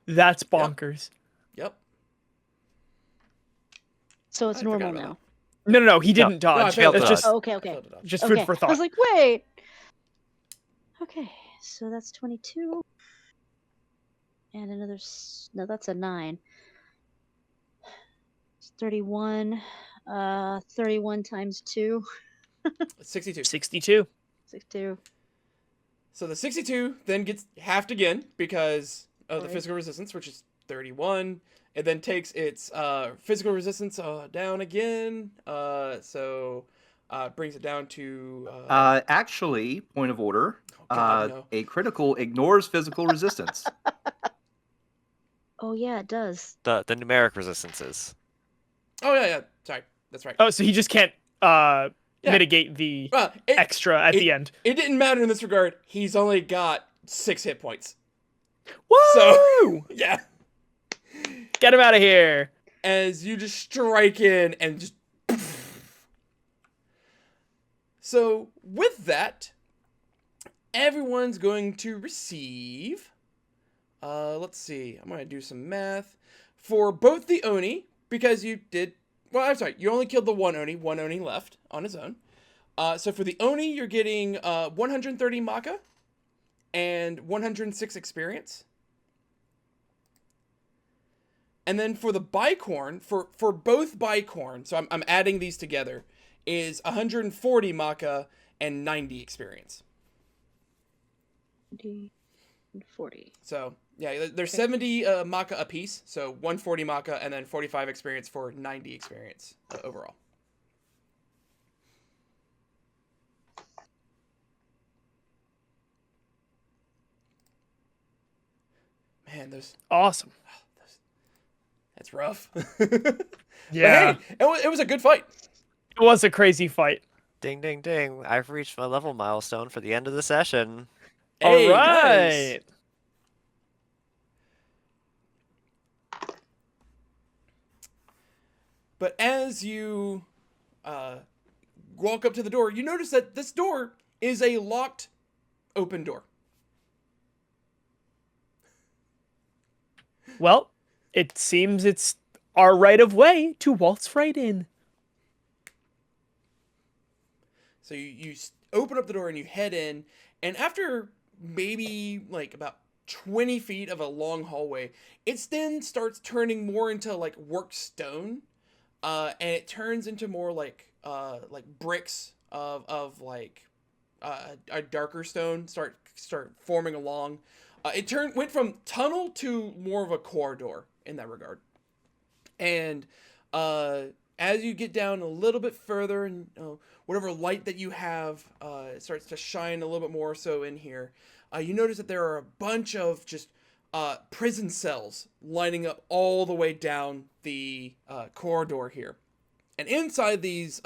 [SPEAKER 2] That's bonkers.
[SPEAKER 1] Yep.
[SPEAKER 5] So it's
[SPEAKER 1] I forgot
[SPEAKER 5] normal
[SPEAKER 1] about
[SPEAKER 5] now.
[SPEAKER 2] No, he didn't
[SPEAKER 1] No, I
[SPEAKER 2] dodge.
[SPEAKER 1] failed
[SPEAKER 2] That's
[SPEAKER 1] to
[SPEAKER 2] just
[SPEAKER 1] dodge.
[SPEAKER 5] Oh, okay.
[SPEAKER 1] Failed to dodge.
[SPEAKER 2] just
[SPEAKER 5] Okay.
[SPEAKER 2] food for
[SPEAKER 5] I
[SPEAKER 2] thought.
[SPEAKER 5] was like, wait. Okay, so that's 22. And another. No, that's a 9. It's 31. 31 times 2.
[SPEAKER 1] 62.
[SPEAKER 2] 62.
[SPEAKER 5] 62.
[SPEAKER 1] So the 62 then gets halved again because of the
[SPEAKER 5] Right.
[SPEAKER 1] physical resistance, which is 31. It then takes its physical resistance down again. So brings it down to...
[SPEAKER 4] Actually, point of order.
[SPEAKER 1] oh, God, no.
[SPEAKER 4] A critical ignores physical resistance.
[SPEAKER 5] Oh, yeah, it does.
[SPEAKER 3] The numeric resistances.
[SPEAKER 1] Oh, yeah. Sorry. That's right.
[SPEAKER 2] Oh, so he just can't
[SPEAKER 1] Yeah.
[SPEAKER 2] mitigate the
[SPEAKER 1] It,
[SPEAKER 2] extra at the end.
[SPEAKER 1] it didn't matter in this regard. He's only got 6 hit points.
[SPEAKER 2] Woo!
[SPEAKER 1] So, yeah.
[SPEAKER 2] Get him out of here.
[SPEAKER 1] As you just strike in and just... So, with that, everyone's going to receive... let's see. I'm going to do some math. For both the Oni, because you did Well, I'm sorry. You only killed the one Oni left on his own. So for the Oni, you're getting 130 Maka and 106 experience. And then for the Bicorn, for both Bicorn, so I'm adding these together, is 140 Maka and 90 experience.
[SPEAKER 5] 40.
[SPEAKER 1] So, yeah, there's 70 Maka apiece, so 140 Maka and then 45 experience for 90 experience overall. Man,
[SPEAKER 2] Awesome.
[SPEAKER 1] that's rough.
[SPEAKER 2] Yeah.
[SPEAKER 1] But hey, it was a good fight.
[SPEAKER 2] It was a crazy fight.
[SPEAKER 3] Ding, ding, ding. I've reached my level milestone for the end of the session.
[SPEAKER 1] Hey,
[SPEAKER 2] All right.
[SPEAKER 1] nice. But as you walk up to the door, you notice that this door is a locked, open door.
[SPEAKER 2] Well, it seems it's our right of way to waltz right in.
[SPEAKER 1] So you open up the door and you head in, and after maybe like about 20 feet of a long hallway, it then starts turning more into like worked stone, and it turns into more like bricks of like a darker stone start forming along. It went from tunnel to more of a corridor in that regard, and as you get down a little bit further, and whatever light that you have it starts to shine a little bit more so in here, you notice that there are a bunch of just prison cells lining up all the way down the corridor here, and inside these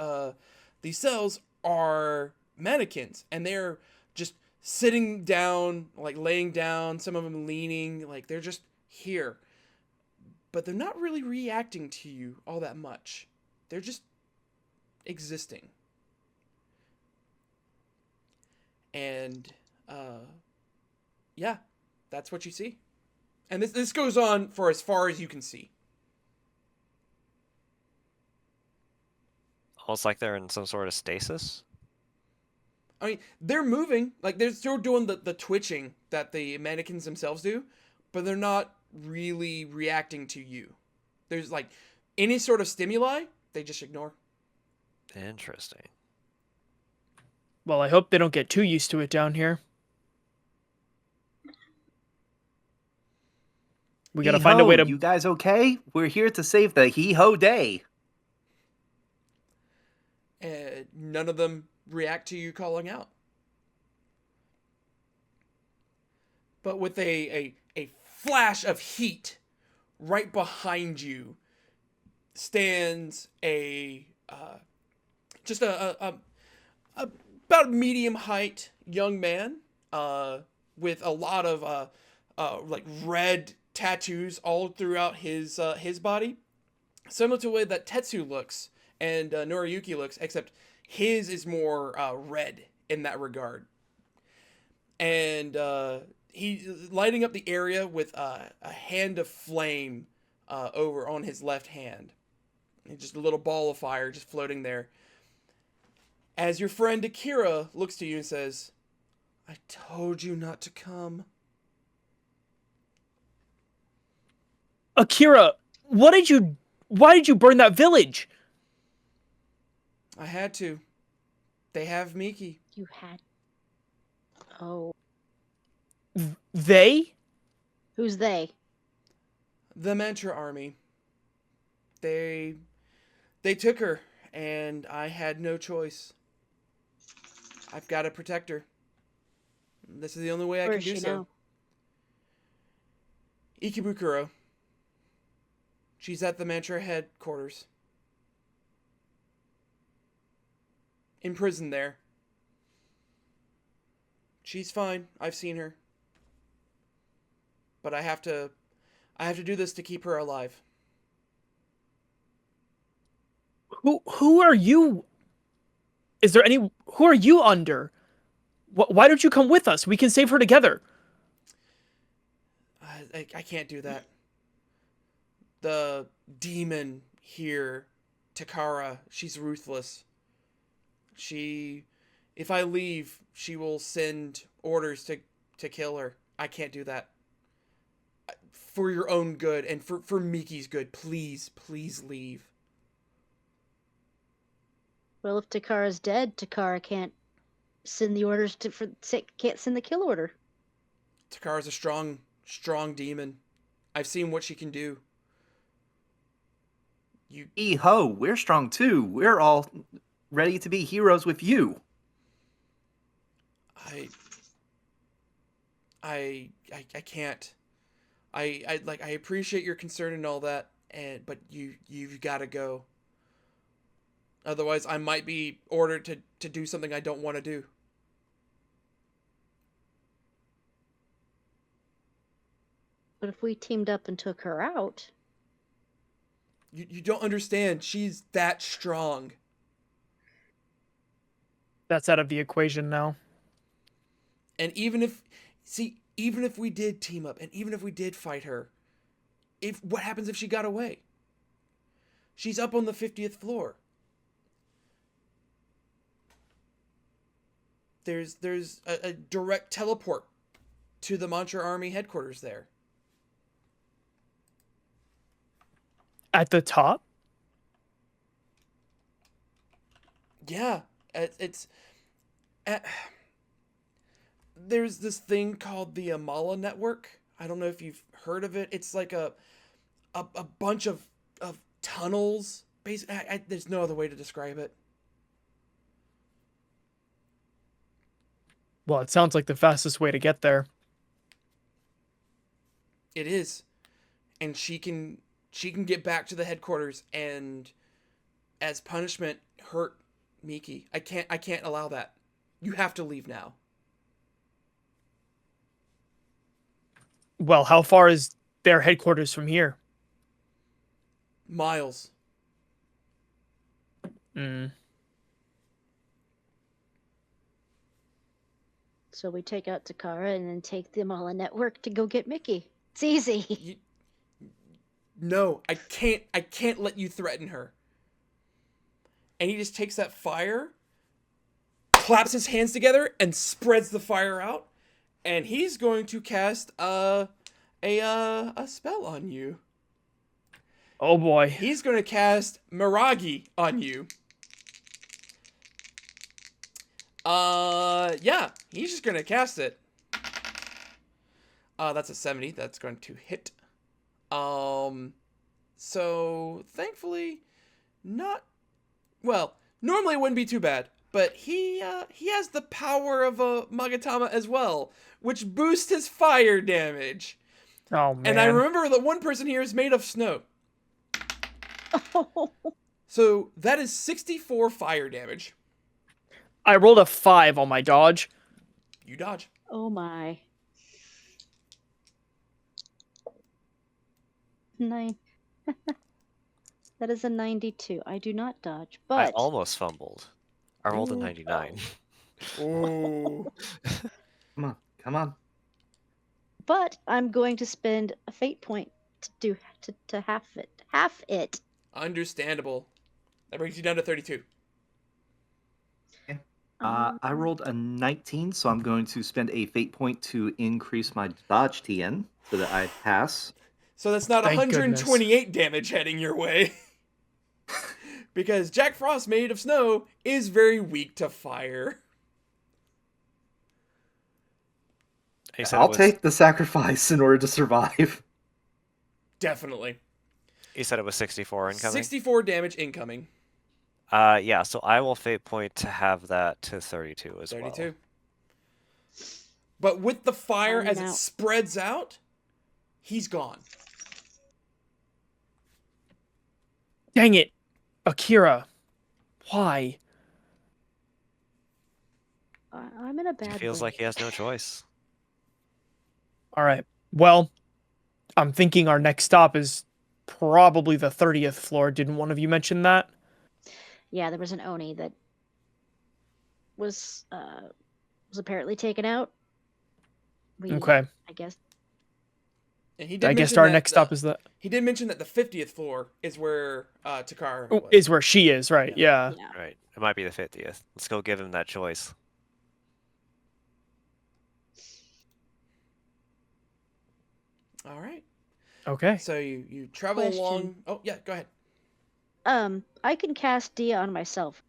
[SPEAKER 1] cells are mannequins, and they're just sitting down, like laying down, some of them leaning, like they're just here. But they're not really reacting to you all that much. They're just existing. And, yeah, that's what you see. And this goes on for as far as you can see.
[SPEAKER 3] Almost like they're in some sort of stasis.
[SPEAKER 1] I mean, they're moving, like they're still doing the twitching that the mannequins themselves do, but they're not really reacting to you. There's like any sort of stimuli, they just ignore.
[SPEAKER 3] Interesting.
[SPEAKER 2] Well, I hope they don't get too used to it down here. We gotta find a way to...
[SPEAKER 4] You guys okay? We're here to save the hee-ho day.
[SPEAKER 1] None of them react to you calling out. But with a flash of heat, right behind you stands just a about medium height young man with a lot of like red tattoos all throughout his body, similar to the way that Tetsu looks and Noriyuki looks, except his is more red in that regard. And he's lighting up the area with a hand of flame over on his left hand. And just a little ball of fire just floating there. As your friend Akira looks to you and says, "I told you not to come."
[SPEAKER 2] Akira, why did you burn that village?
[SPEAKER 1] I had to. They have Miki.
[SPEAKER 5] You had. Oh.
[SPEAKER 2] They?
[SPEAKER 5] Who's they?
[SPEAKER 1] The Mantra Army. They took her, and I had no choice. I've got to protect her. This is the only way I
[SPEAKER 5] Where
[SPEAKER 1] can
[SPEAKER 5] is
[SPEAKER 1] do
[SPEAKER 5] she
[SPEAKER 1] so.
[SPEAKER 5] now?
[SPEAKER 1] Ikebukuro. She's at the Mantra headquarters. In prison there. She's fine. I've seen her. But I have to do this to keep her alive.
[SPEAKER 2] Who are you? Who are you under? Why don't you come with us? We can save her together.
[SPEAKER 1] I can't do that. The demon here Takara, she's ruthless. If I leave, she will send orders to kill her. I can't do that. For your own good and for Miki's good, please leave.
[SPEAKER 5] Well, if Takara's dead, Takara can't send the orders can't send the kill order.
[SPEAKER 1] Takara's a strong demon. I've seen what she can do.
[SPEAKER 4] Ho, we're strong too. We're all ready to be heroes with you.
[SPEAKER 1] I can't. I appreciate your concern and all that, but you've got to go. Otherwise, I might be ordered to do something I don't want to do.
[SPEAKER 5] But if we teamed up and took her out...
[SPEAKER 1] You don't understand. She's that strong.
[SPEAKER 2] That's out of the equation now.
[SPEAKER 1] And even if we did team up, and even if we did fight her, what happens if she got away? She's up on the 50th floor. There's a direct teleport to the Mantra Army headquarters there.
[SPEAKER 2] At the top?
[SPEAKER 1] Yeah, there's this thing called the Amala Network. I don't know if you've heard of it. It's like a bunch of tunnels. Basically, there's no other way to describe it.
[SPEAKER 2] Well, it sounds like the fastest way to get there.
[SPEAKER 1] It is, and she can get back to the headquarters and, as punishment, hurt Miki. I can't allow that. You have to leave now.
[SPEAKER 2] Well, how far is their headquarters from here?
[SPEAKER 1] Miles.
[SPEAKER 5] So we take out Takara and then take the Amala Network to go get Mickey. It's easy.
[SPEAKER 1] No, I can't let you threaten her. And he just takes that fire, claps his hands together, and spreads the fire out. And he's going to cast a spell on you.
[SPEAKER 2] Oh boy.
[SPEAKER 1] He's going to cast Miragi on you. Yeah, he's just going to cast it. That's a 70. That's going to hit. So thankfully, not well. Normally it wouldn't be too bad, but he has the power of a Magatama as well, which boosts his fire damage.
[SPEAKER 2] Oh man!
[SPEAKER 1] And I remember that one person here is made of snow. So that is 64 fire damage.
[SPEAKER 2] I rolled a 5 on my dodge.
[SPEAKER 1] You dodge.
[SPEAKER 5] Oh my. 9. That is a 92. I do not dodge, but
[SPEAKER 3] I almost fumbled. I rolled a 99.
[SPEAKER 1] Ooh.
[SPEAKER 4] Come on.
[SPEAKER 5] But I'm going to spend a fate point to half it.
[SPEAKER 1] Understandable. That brings you down to 32.
[SPEAKER 4] I rolled a 19, so I'm going to spend a fate point to increase my dodge TN so that I pass.
[SPEAKER 1] So that's not
[SPEAKER 2] Thank
[SPEAKER 1] 128 damage heading your way. Because Jack Frost, made of snow, is very weak to fire.
[SPEAKER 4] I'll take the sacrifice in order to survive.
[SPEAKER 1] Definitely.
[SPEAKER 3] You said it was 64 incoming?
[SPEAKER 1] 64 damage incoming.
[SPEAKER 3] Yeah, so I will fate point to have that to 32 as
[SPEAKER 1] 32.
[SPEAKER 3] well.
[SPEAKER 1] But with the fire, as it
[SPEAKER 5] out.
[SPEAKER 1] spreads out, he's gone.
[SPEAKER 2] Dang it, Akira! Why?
[SPEAKER 5] I'm in a bad
[SPEAKER 3] He feels
[SPEAKER 5] way.
[SPEAKER 3] like he has no choice.
[SPEAKER 2] All right. Well, I'm thinking our next stop is probably the 30th floor. Didn't one of you mention that?
[SPEAKER 5] Yeah, there was an Oni that was apparently taken out.
[SPEAKER 2] Okay.
[SPEAKER 5] I guess.
[SPEAKER 1] And he did
[SPEAKER 2] I guess
[SPEAKER 1] mention
[SPEAKER 2] our
[SPEAKER 1] that
[SPEAKER 2] next stop is the
[SPEAKER 1] he did mention that the 50th floor is where Takara was.
[SPEAKER 2] is where she is, right? Yeah.
[SPEAKER 5] Yeah.
[SPEAKER 3] Right. It might be the 50th. Let's go give him that choice.
[SPEAKER 1] All right.
[SPEAKER 2] Okay.
[SPEAKER 1] So you travel
[SPEAKER 5] Question.
[SPEAKER 1] along. Oh yeah, go ahead.
[SPEAKER 5] I can cast Dia on myself.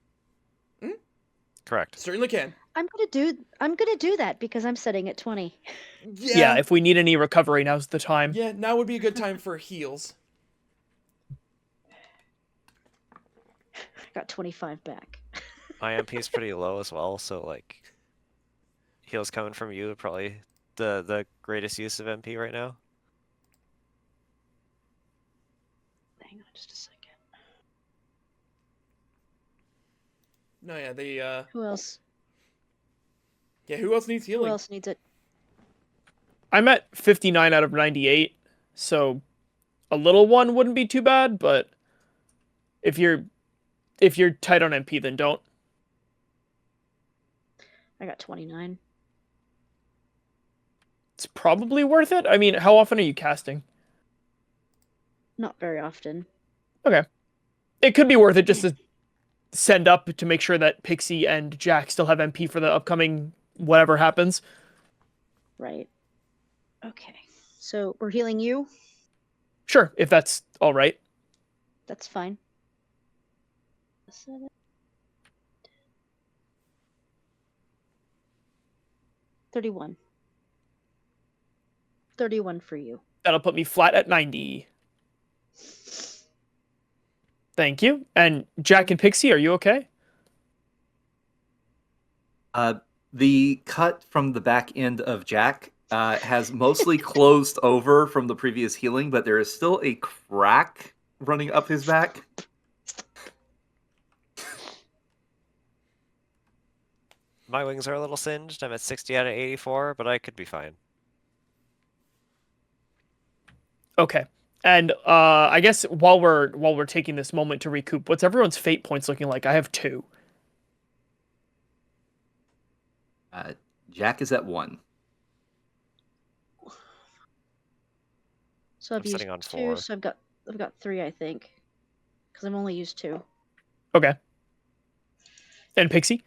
[SPEAKER 3] Correct.
[SPEAKER 1] Certainly can.
[SPEAKER 5] I'm gonna do that because I'm setting at 20.
[SPEAKER 2] Yeah. If we need any recovery, now's the time.
[SPEAKER 1] Yeah, now would be a good time for heals.
[SPEAKER 5] I got 25 back.
[SPEAKER 3] My MP is pretty low as well, so like heals coming from you are probably the greatest use of MP right now.
[SPEAKER 5] Hang on just a second.
[SPEAKER 1] No, yeah, the
[SPEAKER 5] Who else?
[SPEAKER 1] yeah, who else needs
[SPEAKER 5] Who
[SPEAKER 1] healing?
[SPEAKER 5] else needs it?
[SPEAKER 2] I'm at 59 out of 98, so a little one wouldn't be too bad. But if you're tight on MP, then don't.
[SPEAKER 5] I got 29.
[SPEAKER 2] It's probably worth it. I mean, how often are you casting?
[SPEAKER 5] Not very often.
[SPEAKER 2] Okay. It could be worth it just to send up to make sure that Pixie and Jack still have MP for the upcoming whatever happens.
[SPEAKER 5] Right. Okay. So we're healing you?
[SPEAKER 2] Sure, if that's all right.
[SPEAKER 5] That's fine. 31. 31 for you.
[SPEAKER 2] That'll put me flat at 90. Thank you. And Jack and Pixie, are you okay?
[SPEAKER 4] The cut from the back end of Jack has mostly closed over from the previous healing, but there is still a crack running up his back.
[SPEAKER 3] My wings are a little singed. I'm at 60 out of 84, but I could be fine.
[SPEAKER 2] Okay. And I guess while we're taking this moment to recoup, what's everyone's fate points looking like? I have 2.
[SPEAKER 4] Jack is at 1.
[SPEAKER 5] So I've
[SPEAKER 3] I'm
[SPEAKER 5] used
[SPEAKER 3] sitting on
[SPEAKER 5] 2,
[SPEAKER 3] 4.
[SPEAKER 5] so I've got 3, I think. Because I've only used 2.
[SPEAKER 2] Okay. And Pixie?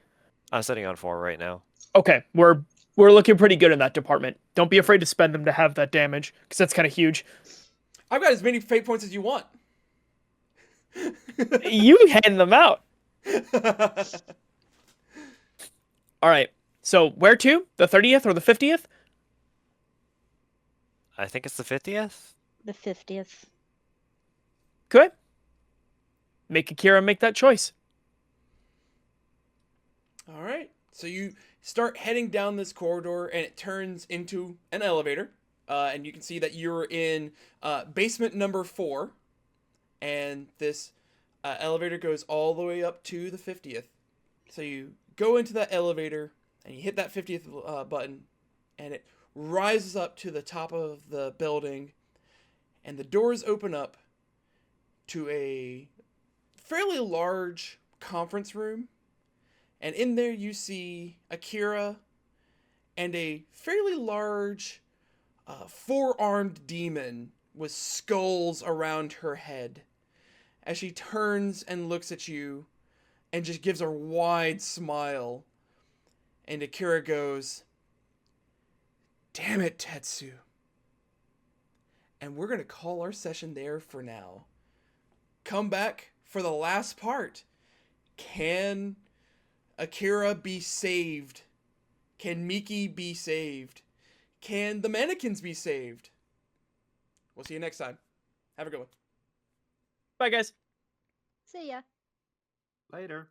[SPEAKER 3] I'm sitting on 4 right now.
[SPEAKER 2] Okay. We're looking pretty good in that department. Don't be afraid to spend them to have that damage, because that's kind of huge.
[SPEAKER 1] I've got as many fate points as you want.
[SPEAKER 2] You hand them out. All right. So where to? The 30th or the 50th?
[SPEAKER 3] I think it's the 50th?
[SPEAKER 5] The 50th.
[SPEAKER 2] Good. Make Akira make that choice.
[SPEAKER 1] All right. So you start heading down this corridor, and it turns into an elevator. And you can see that you're in basement number 4. And this elevator goes all the way up to the 50th. So you go into that elevator, and you hit that 50th button, and it rises up to the top of the building. And the doors open up to a fairly large conference room. And in there you see Akira and a fairly large 4-armed demon with skulls around her head. As she turns and looks at you and just gives a wide smile. And Akira goes, "Damn it, Tetsu." And we're going to call our session there for now. Come back for the last part. Can Akira be saved? Can Miki be saved? Can the mannequins be saved? We'll see you next time. Have a good one.
[SPEAKER 2] Bye, guys.
[SPEAKER 5] See ya.
[SPEAKER 4] Later.